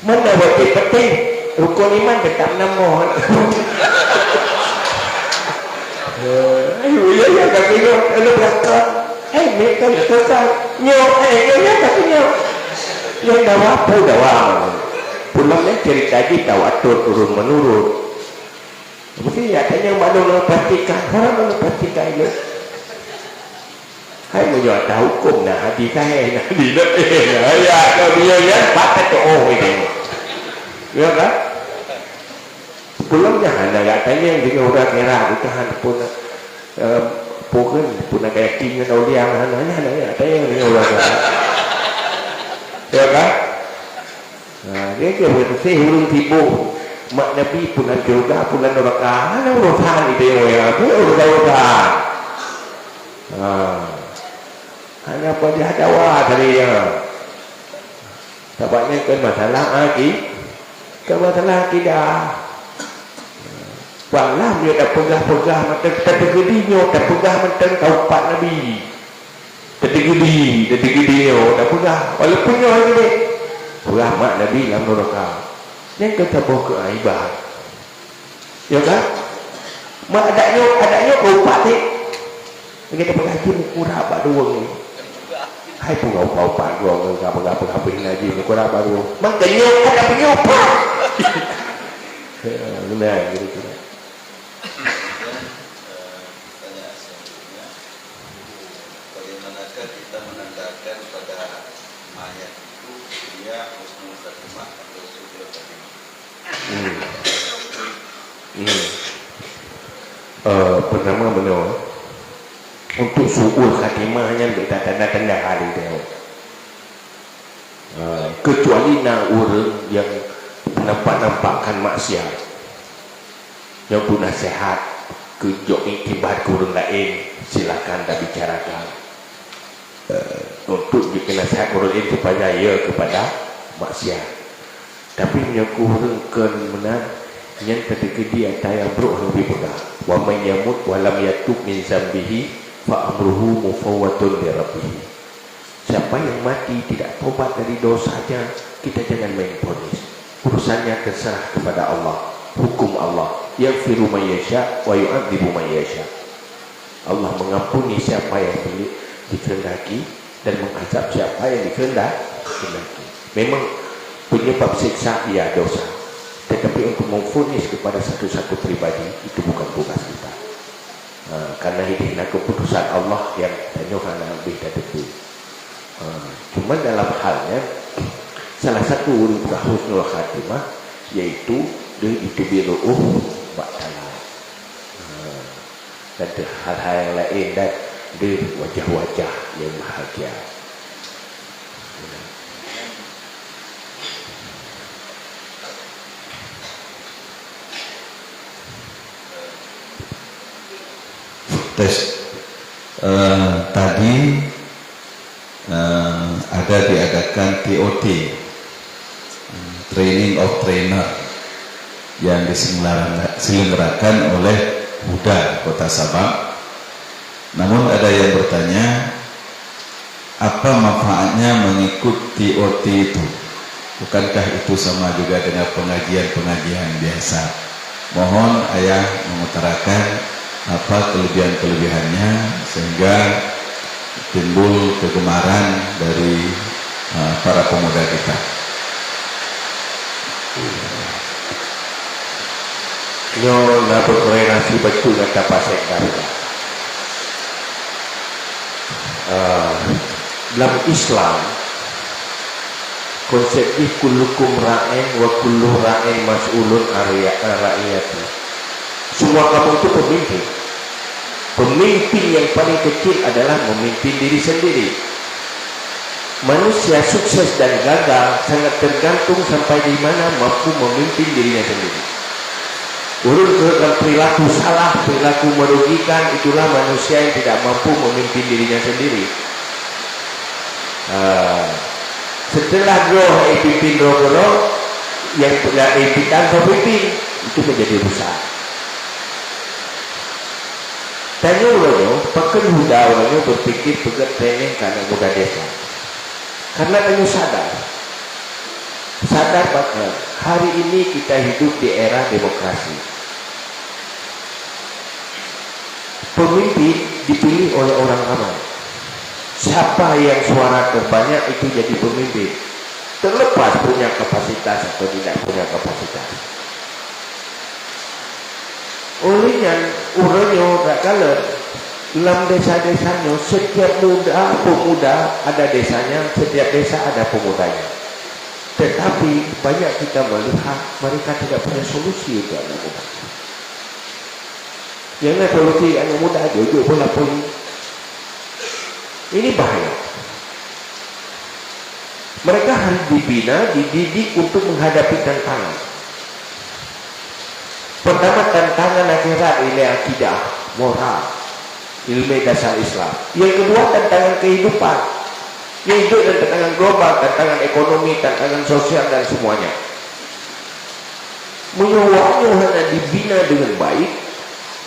S1: Mana wajib penting rukun iman tetap nama. Ya kakunya lu berangkat. Mereka dekat. Nyo ya kakunya. Yang dawa pulangnya cerita kita waktu turun menurun. Mungkin ya tanya malu pastikan orang pastikan itu. Hai menjual hukum nah hati saya nah di ya kalau dia ya patah tu ini. Ya kan? Pulangnya hanya ya tanya dia orang kira bukan pun pun kayak king atau dia hanya tanya dia orang kira. Ya kan? Nah, dia kira betul huruf tipu. Mak Nabi punan juga punan neraka. Ada urusan itu ya, itu urusan. Hanya apa dia dakwah dari ya. Tampaknya kan masalah lagi, masalah akidah. Walau dia tak pegah-pegah macam tergedinya, tak pegah macam taupat Nabi. Tergedi tak pegah. Walaupun dia orang ni, pegah mak Nabi dalam neraka. Yang kita bawa ke aibah. Ya kan? Mak adaknya kaupat ni. Kita berhaji mukurah abad dua ni. Hai pun kaupat dua ni. Apa-apa ngaji mukurah abad dua. Makanya ada penyupat. Benar gitu.
S3: Pertanyaan selanjutnya, bagaimanakah kita menandakan pada mayat itu dia husnul khatimah atau su'ul khatimah?
S1: Pertama benar untuk su'ul khatimahnya kita tanda-tanda hari dia. Kecuali orang yang nampak-nampakkan maksiat yang pun nasihat kejok ikibat kurang lain silakan dah bicarakan untuk nasihat kurang lain supaya ia kepada maksiat. Tapi yang kurang benar yang ketika dia tayang bro lebih mudah. Wa man yamut wa lam yatub min zambihi fa amruhu mufawwatun li rabbih. Siapa yang mati tidak tobat dari dosanya, kita jangan main ponis. Urusannya terserah kepada Allah. Hukum Allah. Yaghfiru man yasha wa yu'adzibu man yasha. Allah mengampuni siapa yang dikehendaki dan mengazab siapa yang dikehendaki. Memang penyebab siksa ia dosa, tetapi untuk memvonis kepada satu-satu pribadi itu bukan tugas kita. karena ini keputusan Allah yang tanyuhan lebih dari itu. Cuma dalam halnya salah satu urut husnul khatimah yaitu itu biru'uh ba'dala, dan hal-hal yang lain dan di wajah-wajah yang bahagia.
S2: Tes tadi ada diadakan TOT, Training of Trainer, yang diselenggarakan oleh Huda Kota Sabang. Namun ada yang bertanya, apa manfaatnya mengikut TOT itu? Bukankah itu sama juga dengan pengajian-pengajian biasa? Mohon ayah mengutarakan apa kelebihan-kelebihannya sehingga timbul kegemaran dari para pemuda kita.
S1: Nyo na berkorelasi betul kata pasek darga. Dalam Islam konsep kullukum ra'in wa kullu ra'in mas'ulun ra'iyati. Semua kamu itu pemimpin. Pemimpin yang paling kecil adalah memimpin diri sendiri. Manusia sukses dan gagal sangat tergantung sampai di mana mampu memimpin dirinya sendiri. Urut dengan perilaku salah, perilaku merugikan, itulah manusia yang tidak mampu memimpin dirinya sendiri. Setelah pimpin roh yang tidak impitan pemimpin itu menjadi rusak. Tanya orangnya, pakai muda orangnya berpikir pegat training karena muda desa. Karena kamu sadar bahwa hari ini kita hidup di era demokrasi. Pemimpin dipilih oleh orang ramai. Siapa yang suara terbanyak itu jadi pemimpin, terlepas punya kapasitas atau tidak punya kapasitas. Olehnya urangnya tak kalah dalam desa-desanya, setiap pemuda ada desanya, setiap desa ada pemudanya. Tetapi banyak kita melihat mereka tidak punya solusi untuk anak muda. Yang ada solusi anak muda jujur bola poli. Ini bahaya. Mereka harus dibina, dididik untuk menghadapi tantangan. Pertama, tantangan akhirat, ilmu akidah, moral, ilmu dasar Islam. Yang kedua, tantangan kehidupan. Yaitu tantangan global, tantangan ekonomi, tantangan sosial dan semuanya. Menyuapnya hanya dibina dengan baik,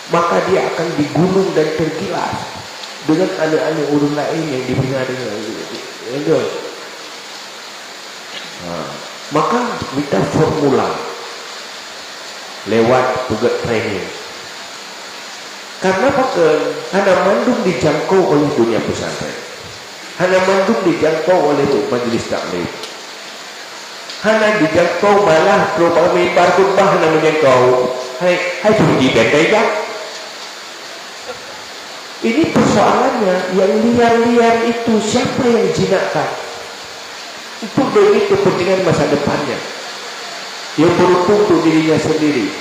S1: maka dia akan digulung dan tergilas dengan anak-anak orang lain yang dibina dengan itu. Maka kita formula lewat tugas training. Karena hana mandung dijangkau oleh dunia pesantren, hana mandung dijangkau oleh majelis taklim, hana dijangkau malah perubahan mimbar khutbah hana menjangkau. Hai pergi bentega. Ini persoalannya, yang liar-liar itu siapa yang jinakkan? Itu demi kepentingan masa depannya. Yang beruntung untuk dirinya sendiri.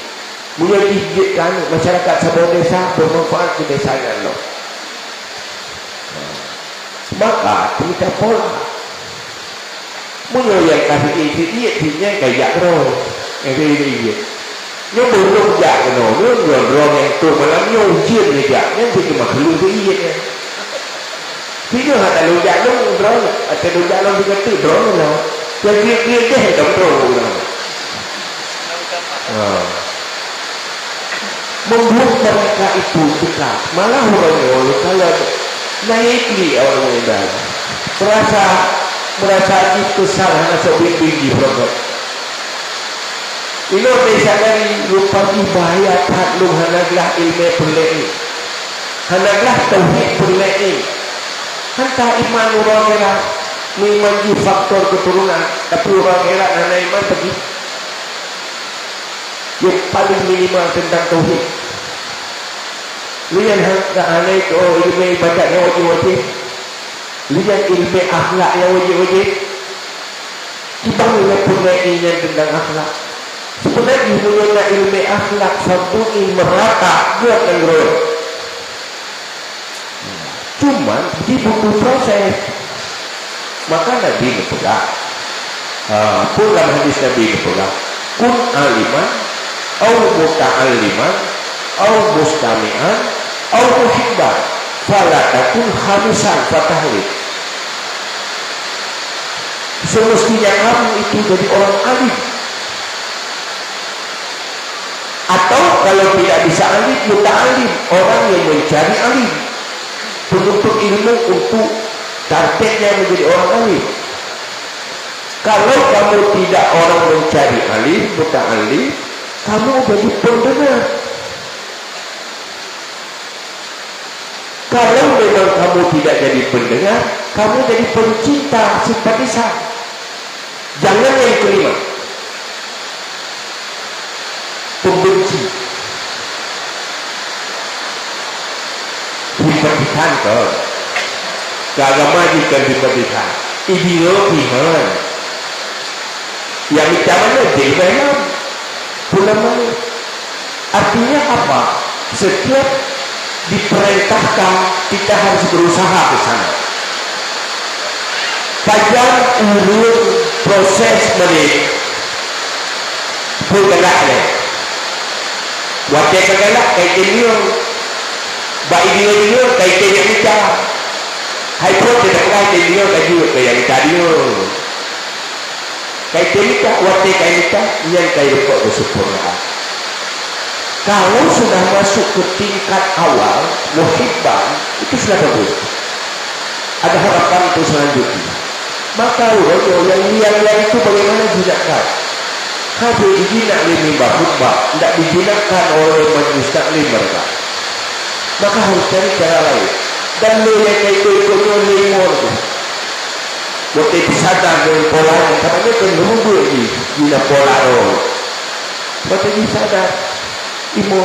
S1: Menjadikan masyarakat sebuah desa bermanfaat ke desanya loh. Maka kita pola menyoyak kasih iya kayak roh yang ini nhưng belum dạng nó rồi yang tu malam nyo ujian ni jak yang jadi makhluk tu iya ni video hata lu jak lu drone atau lu jak lu juga tu drone lo jadi dia deh drone lo membuat mereka itu dekat malah orang kalau naik li orang muda merasa itu salah masuk bimbing program Indonesia dari lupa bahaya taklum hanaglah ilmu perlei hanaglah tauhid perlei hanta iman orang kira mengimanji faktor keturunan tapi orang kira nana iman pergi yang paling minimal tentang tauhid Lihat aneh itu ilmu ibadat yang wajib-wajib. Lihat ilmu akhlak yang wajib-wajib. Kita mulai punya tentang akhlak. Sebenarnya ilmu akhlak satu merata buat negara. Cuman dibutuh proses. Maka Nabi berpegang. Pun dalam hadis Nabi berpegang. Kun aliman, au muta'alliman, au mustami'an, au muhibban. Fala takun khamisan fatahli. Semestinya kamu itu jadi orang alim. Atau kalau tidak bisa alim, muta'allim, orang yang mencari alim. Penuntut ilmu untuk targetnya menjadi orang alim. Kalau kamu tidak orang mencari alim, muta'allim, kamu jadi pendengar. Kalau memang kamu tidak jadi pendengar, kamu jadi pencinta, simpatisan. Jangan yang kelima, pembenci. Simpatisan kau. Keagama jika simpatisan. Ideologi kan. Yang bicaranya jilbahan. Pulang. Artinya apa? Setiap diperintahkan kita harus berusaha ke sana. Panjang urut proses menik bergeraknya. Wajah bergerak kayak dia, baik dia kayak dia bicara. Hai pun tidak kayak dia kayak dia. Kayak dia wajah kayak dia yang kayak kok bersempurna. Kalau sudah masuk ke tingkat awal, muhibban, itu sudah bagus. Ada harapan untuk selanjutnya. Maka orang yang itu bagaimana jinakkan? Kalau dijinak limba khutbah, tidak dijinakkan oleh majlis taklim mereka. Maka harus cari cara lain. Dan yang ikut-ikutnya limor tu. Waktu itu sadar dengan pola yang katanya kan menunggu lagi jinak pola tu. Waktu itu sadar. Imo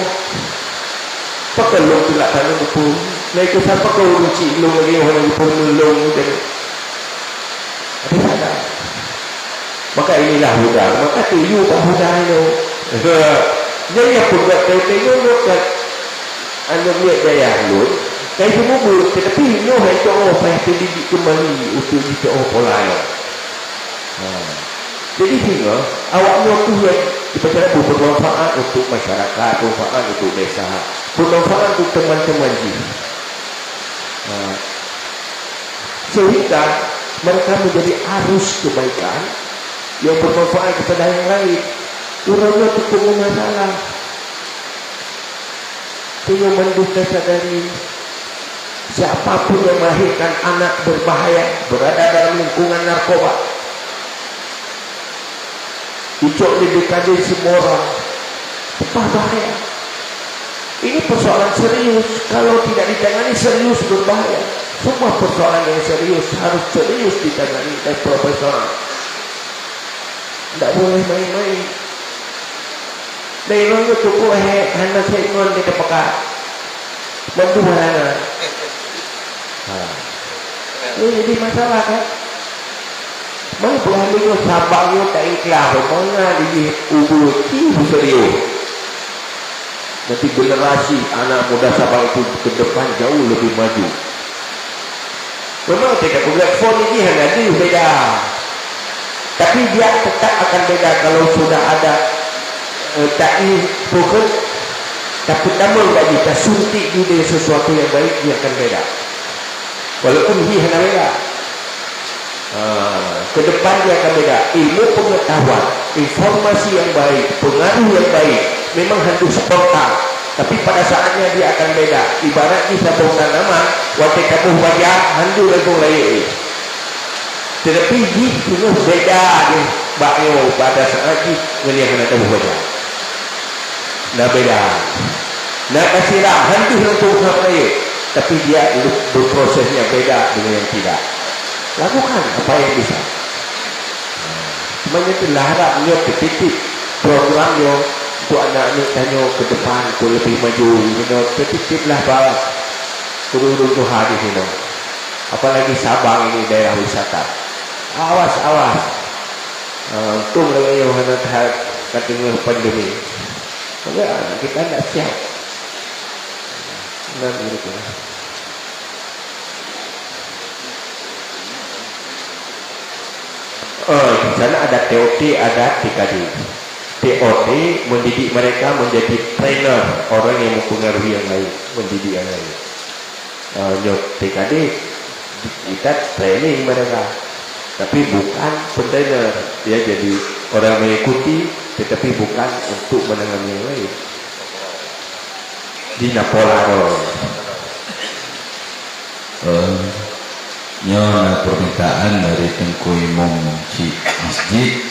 S1: pakai long tidak tanam pun naik ke siapa kau ruci long lagi orang pun long dan ada maka inilah huda maka tuju tak huda itu jadi aku buat tengok buat anda lihat daya lut kayak semua buruk tetapi ini itu saya dididik kembali untuk kita pola jadi sehingga awaknya tu yang kita bermanfaat untuk masyarakat, bermanfaat untuk desa, bermanfaat untuk teman-teman jin. Sehingga mereka menjadi arus kebaikan yang bermanfaat kepada yang lain. Urangnya cukup masalah. Tinggal menduga sadari siapapun yang melahirkan anak berbahaya berada dalam lingkungan narkoba. Ucok didekati semua orang. Apa bahaya? Ini persoalan serius. Kalau tidak ditangani serius berbahaya. Semua persoalan yang serius harus serius ditangani oleh profesional. Tidak boleh main-main. Dari orang itu hanya saya tuan kita pekat. Bantu mana? Ini jadi masalah kan? Mana puluhan minggu sahabatnya tak ikhlas. Mana dia ubur serius. Nanti generasi anak muda sahabat itu ke depan jauh lebih maju. Memang tidak boleh phone ini hanya dia beda. Tapi dia tetap akan beda kalau sudah ada ta'i pokok. Tapi namun tak kita suntik dia sesuatu yang baik dia akan beda. Walaupun dia hanya beda. Ke depan dia akan beda. Ilmu pengetahuan, informasi yang baik, pengaruh yang baik memang hendak spontan, tapi pada saatnya dia akan beda. Ibarat kita bongkar nama waktu kamu baca hendak lagu lain, tetapi di sini beda dia bakyo pada saat ini melihat hendak kamu baca dah beda. Nak kasih ram hendak untuk lain, tapi dia berprosesnya beda dengan yang tidak. Lakukan apa yang bisa. Semuanya itu harap lihat titik program yang tu anak-anak tanya ke depan tu lebih maju, tertib-tiblah bang turun Tuhan di sini. Apalagi Sabang ini daerah wisata. Awas. Untung lagi yang katanya pandemi. Maka kita tidak siap. Dan begitu. Di sana ada TOT, ada TKD. TOT mendidik mereka menjadi trainer, orang yang mempengaruhi yang lain, mendidik yang lain. TKD kita training mereka, tapi bukan pentrainer. Dia jadi orang mengikuti, tetapi bukan untuk menangani yang lain. Di Napolaro.
S2: Nyonya permintaan dari Tengku Imam Cik Masjid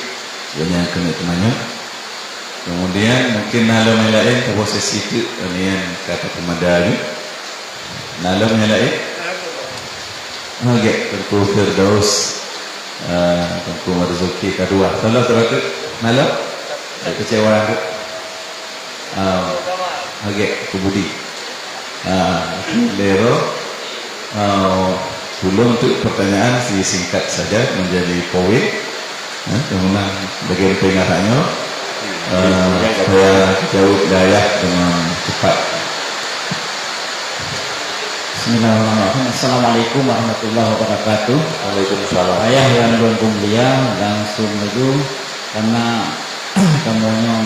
S2: yang kena temannya. Kemudian mungkin nalam yang lain ke posisi itu yang kata pemadali. Nalam yang lain. Okey, Tengku Firdaus, Tengku Marzuki kedua. Salah terakhir nalam. Kecewa aku. Okey, Kubudi. Lero. Dulu untuk pertanyaan singkat saja menjadi poin. Kemudian bagian peringatannya saya jauh daya dengan cepat.
S7: Bismillahirrahmanirrahim. Assalamualaikum warahmatullahi wabarakatuh.
S1: Waalaikumsalam.
S7: Ayah yang berhukum mulia langsung maju karena kamunya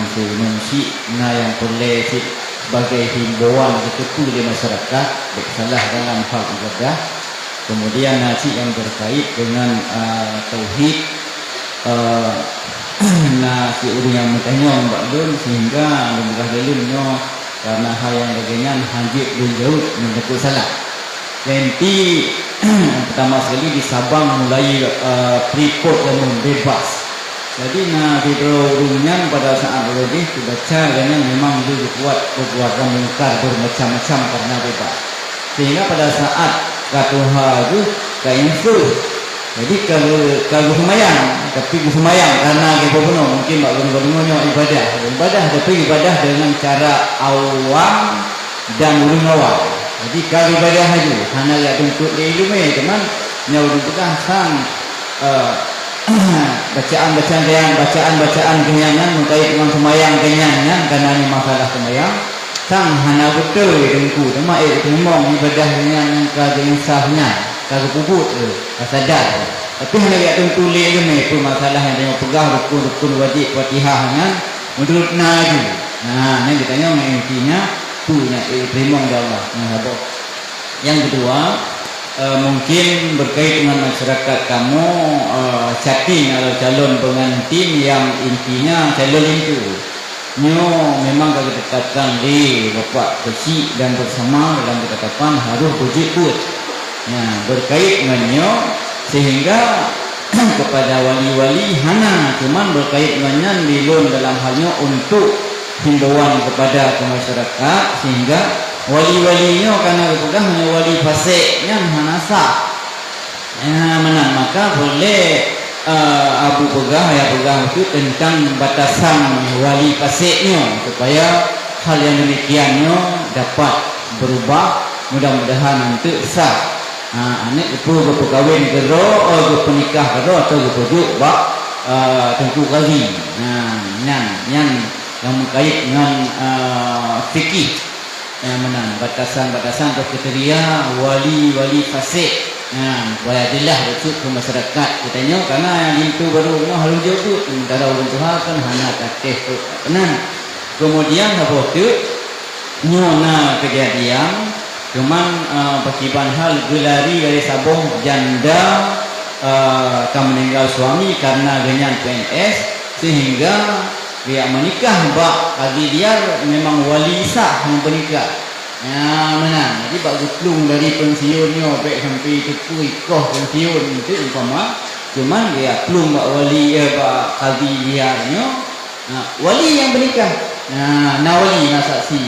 S7: si yang boleh sebagai himbauan ketua di masyarakat salah dalam hal ibadah. Kemudian nasi yang berkait dengan tauhid, nasi urang yang bertanya mbak dun sehingga lembaga lelunnya karena hal yang bagian hanjit dan jauh mendekat salah. Nanti pertama sekali di Sabang mulai pripot yang bebas. Jadi urungan pada saat lebih dibaca dengan memang itu kuat perbuatan mungkar bermacam-macam karena bebas. Sehingga pada saat katuha itu kain full. Jadi kalau semayang, tapi semayang karena kita penuh mungkin bagus-bagusnya ibadah tapi ibadah dengan cara awam dan ulun awam. Jadi kalau ibadah haju hanya lihat untuk ilmu teman nyawa bukan sang bacaan kenyangan mengkait dengan semayang kenyangan karena ini masalah semayang sang hana betul dengku tema ngomong ibadah dengan kaga insafnya kaga puput sadar tapi hanya lihat tentu ilmu itu masalah yang dia pegang rukun wajib Fatihah dengan menurut Nabi. Ini ditanya intinya punya terima dari Allah. Yang kedua mungkin berkait dengan masyarakat kamu chatting atau calon pengantin yang intinya calon itu memang kalau dikatakan di bapak kecil dan bersama dalam ketetapan harus berjikut berkait dengannya sehingga kepada wali-wali hana cuman berkait dengannya dilun dalam halnya untuk himbauan kepada masyarakat sehingga wali-walinya karena sudah hanya wali fasiknya hana sah maka boleh Abu pegang itu tentang batasan wali fasiknya supaya hal yang demikiannya dapat berubah mudah-mudahan nanti sah. Anak itu berkahwin gero atau penikah gero atau berpujuk tentu kali yang berkait dengan fikih batasan-batasan atau kriteria wali fasik supaya jelas betul ke masyarakat katanya karena yang itu baru harus jauh antara orang Tuhan kan hanya tatih tenan kemudian apa tu nyona kejadian cuman pakiban hal gelari dari Sabong janda meninggal suami karena dengan PNS sehingga dia menikah bagi dia memang wali sah yang menikah menang jadi bak gutlung dari pensiunnya baik sampai itu ikoh pensiun itu umpama cuman dia plung bak wali bak kadi dianya wali yang menikah wali saksi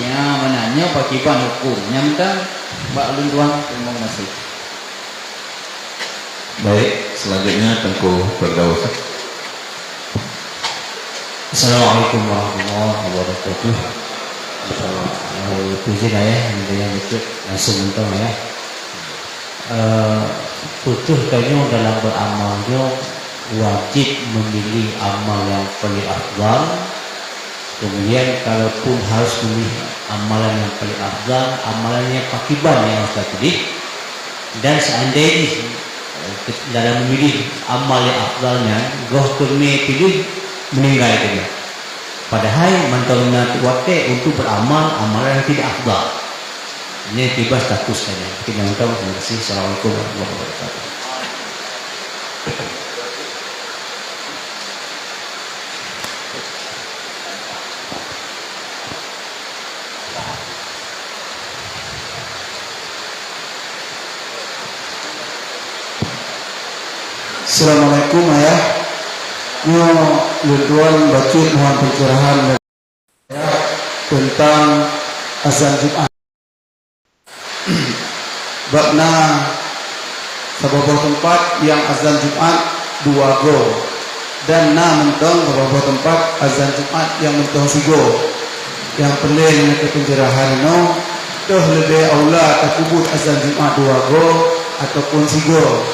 S7: menanya pakiban hukum yang minta bak ulun tuan terima kasih.
S2: Baik, selanjutnya Tengku Firdaus.
S7: Assalamualaikum warahmatullahi wabarakatuh. Puji saya, yang betul langsung mentong ya. Putus kayaknya dalam beramalnya wajib memilih amal yang paling afdal. Kemudian kalaupun harus memilih amalan yang paling afdal, amalannya pakiban yang harus pilih. Dan seandainya dalam memilih amal yang afdalnya, goh kami pilih meninggal dia. Padahal mentolna waktu untuk beramal amalan yang tidak afdal. Ini tiba statusnya. Kita minta terima kasih. Assalamualaikum warahmatullahi wabarakatuh.
S8: Assalamualaikum ayah. Luduan bacot mohon pencerahan tentang azan Jumat. Bakna sababah tempat yang azan Jumat 2 go dan mentong sababah tempat azan Jumat yang mentong 3 go. Yang perlu ke pencerahan no toh lebih aula takubut azan Jumat 2 go ataupun 3 go.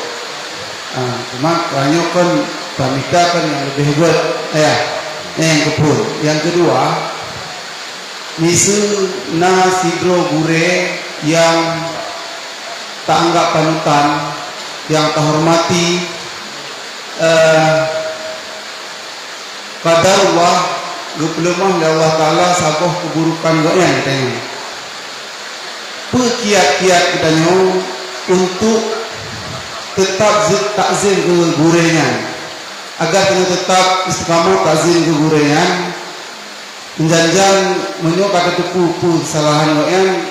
S8: Cuma banyak kan pamita kan yang lebih hebat yang kepun. Yang kedua, misu na sidro gure yang tak anggap panutan, yang tak hormati qadarullah gepelemah oleh Allah Ta'ala sabuh keburukan goyang katanya. Pekiat-kiat katanya untuk tetap takzim ke gurengan, agar kita tetap istiqamah takzim ke gurengan, menjanjan menyok kata tepu kesalahan yang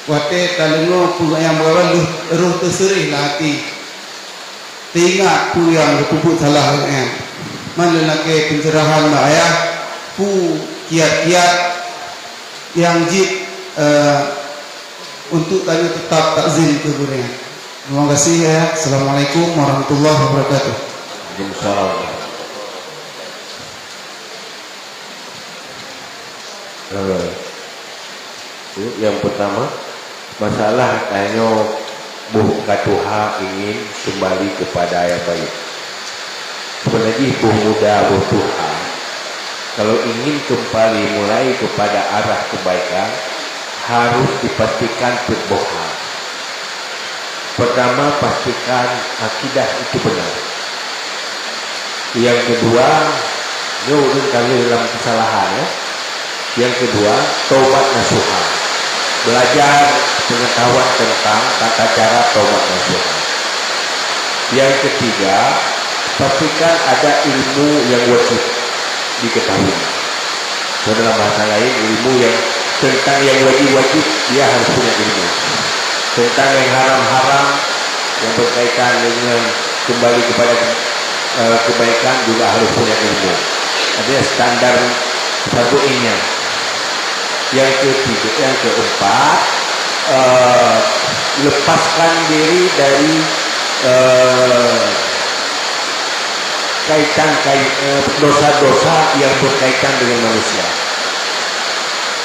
S8: wate talengo pu yang bawa roh terserih lah hati teringat pu yang berpupuk salah yang mana lagi pencerahan mbak ayah pu kiat-kiat yang jid untuk tanya tetap takzim ke gurengan. Terima kasih ya. Assalamualaikum warahmatullahi wabarakatuh.
S1: Yang pertama, masalah kayaknya buka Tuhan ingin kembali kepada yang baik. Sebenarnya buh muda buh Tuhan, kalau ingin kembali mulai kepada arah kebaikan, harus dipastikan berbohong. Pertama, pastikan akidah itu benar. Yang kedua, nyuruh kali dalam kesalahan ya. Yang kedua, taubat nasuha. Belajar pengetahuan tentang tata cara taubat nasuha. Yang ketiga, pastikan ada ilmu yang wajib diketahui. Dalam bahasa lain, ilmu yang tentang yang wajib-wajib dia harus punya ilmu. Tentang yang haram-haram yang berkaitan dengan kembali kepada kebaikan juga harus punya ilmu. Ada standar sabuinya. Yang ketiga, yang keempat, lepaskan diri dari dosa-dosa yang berkaitan dengan manusia.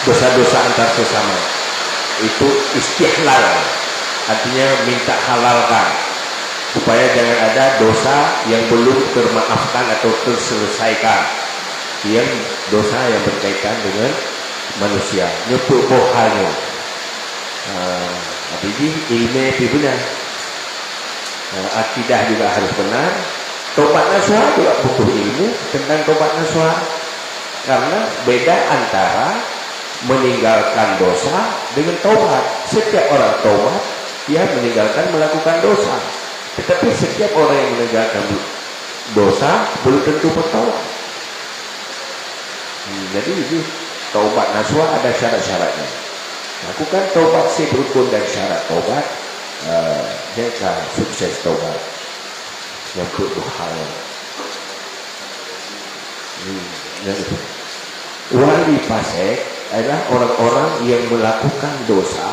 S1: Dosa-dosa antar sesama. Itu istihlal, artinya minta halalkan supaya jangan ada dosa yang belum termaafkan atau terselesaikan, yang dosa yang berkaitan dengan manusia nyepuk bohalnya. Jadi ilmu itu benar, akidah juga harus benar, tobat nasuha juga butuh ilmu tentang tobat nasuha, karena beda antara meninggalkan dosa dengan taubat. Setiap orang taubat dia meninggalkan melakukan dosa, tetapi setiap orang yang meninggalkan dosa belum tentu bertaubat. Jadi taubat nasuha ada syarat-syaratnya. Lakukan taubat berukun dan syarat taubat, jika sukses taubat. Yang kedua, wali fasik adalah orang-orang yang melakukan dosa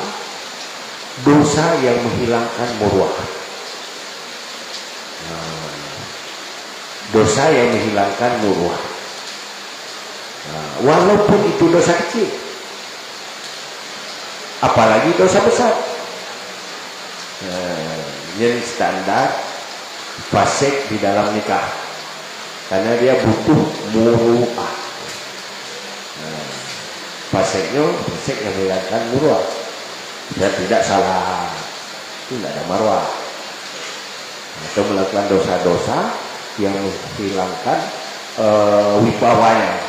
S1: yang menghilangkan muruah. Dosa yang menghilangkan muruah. Walaupun itu dosa kecil, apalagi dosa besar. Yang standar fasik di dalam nikah, karena dia butuh muruah. Fasiknya fasik yang menghilangkan muruah. Dan tidak salah, itu tidak ada marwah. Atau melakukan dosa-dosa yang menghilangkan wibawanya,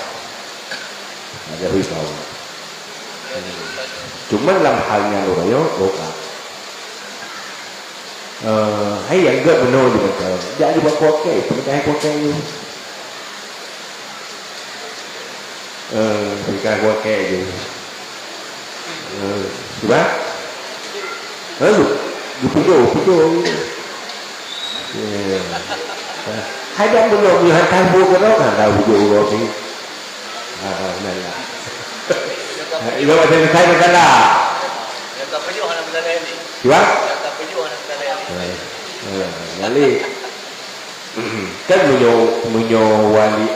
S1: ada wibawa. Cuman dalam halnya loyo bukan. Hay yang enggak benar di betul. Jadi buat koke, pernikahan koke itu. Pernikahan koke itu. Sudah? Lalu, pujo. Hai đang bên lộn người hai vua cái đó là đầu dụ rồi thì này là itu macam saya berkata siapa jadi kan menyo wali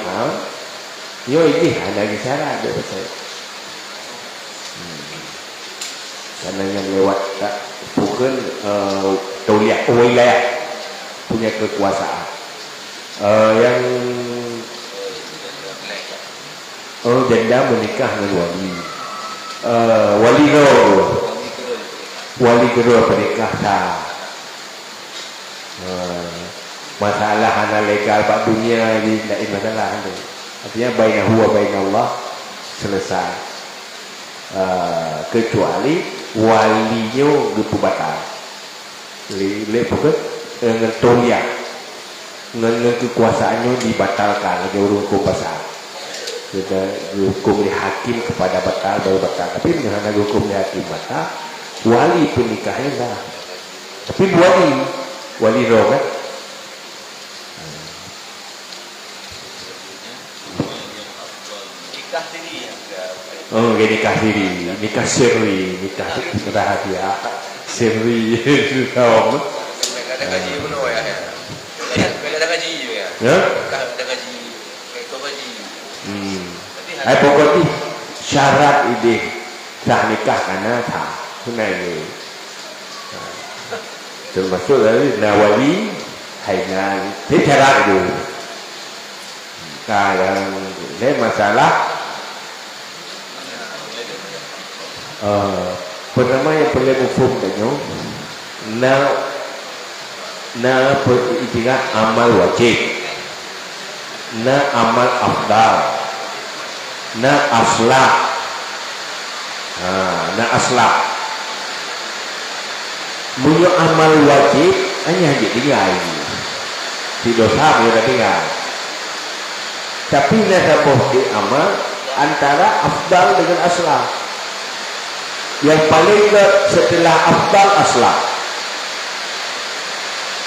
S1: yo ini hanya bicara ada saya karena yang lewat bukan wilayah punya kekuasaan. Yang janda menikah dengan wali kedua menikah masalah hana legal pak dunia ini tidak masalah, artinya baina huwa baina Allah selesai, kecuali walinya gitu batal bukan ngetoliak dengan kekuasaannya dibatalkan oleh hukum pasal. Kita hukum di hakim kepada batal baru batal. Tapi dengan hukum di hakim batal, wali penikahnya dah. Tapi wali roh kan? Nikah diri, nikah sirri, nikah rahasia, sirri, tahu?
S3: Ada gaji penuh ya. Ada gaji juga ya.
S1: Ya?
S3: Ada gaji, kayak gaji.
S1: Ai pokoknya syarat ide sah nikah karena sah, sunai ni. Termasuk dari nawali, hainan, itu syarat itu. Kalau ini masalah pertama yang paling umum tanya, na itiga amal wajib, na amal afdal, na aslah, na aslah. Punya amal wajib hanya tinggal, di dosa dia tinggal. Tapi nak boleh amal antara afdal dengan aslah. Yang paling setelah afdal aslah.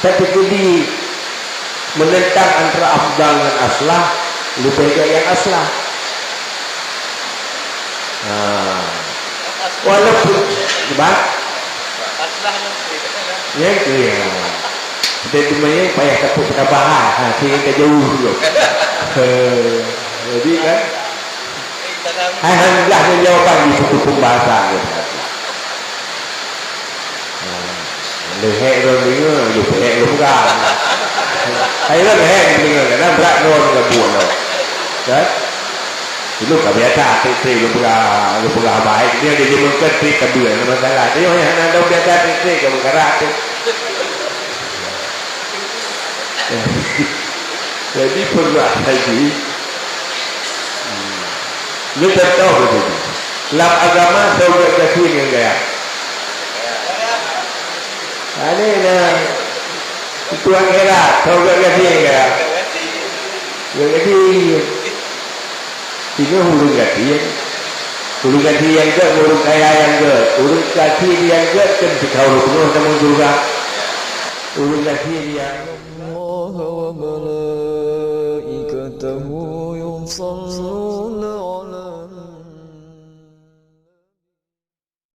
S1: Tapi jadi menentang antara afdal dan aslah, lebih baik yang aslah. Walaupun sebab ya itu ya. Jadi sebenarnya payah takut ketabahan, sehingga jauh dulu. Jadi kan, alhamdulillah jawaban di suku pembahasan. Lehek rồi đứng dục lehek đúng ra, thấy rất lehek nhưng mà nó berat luôn là buồn rồi. Đấy, thì lúc cả bé cha tê lúc bữa bài dia dia mungkin tê bữa nó mới là thế thôi, anh đâu bé cha tê cái một cái ra tê. Jadi perlu haji. Ini tahu betul. Dalam agama saudara kasih yang gaya. Ada yang itu akhirat saudara kasih yang gaya. Jadi ini huruf gaji yang ke huruf kaya yang ke huruf gaji yang ke kan dikau huruf penuh namun juga huruf gaji yang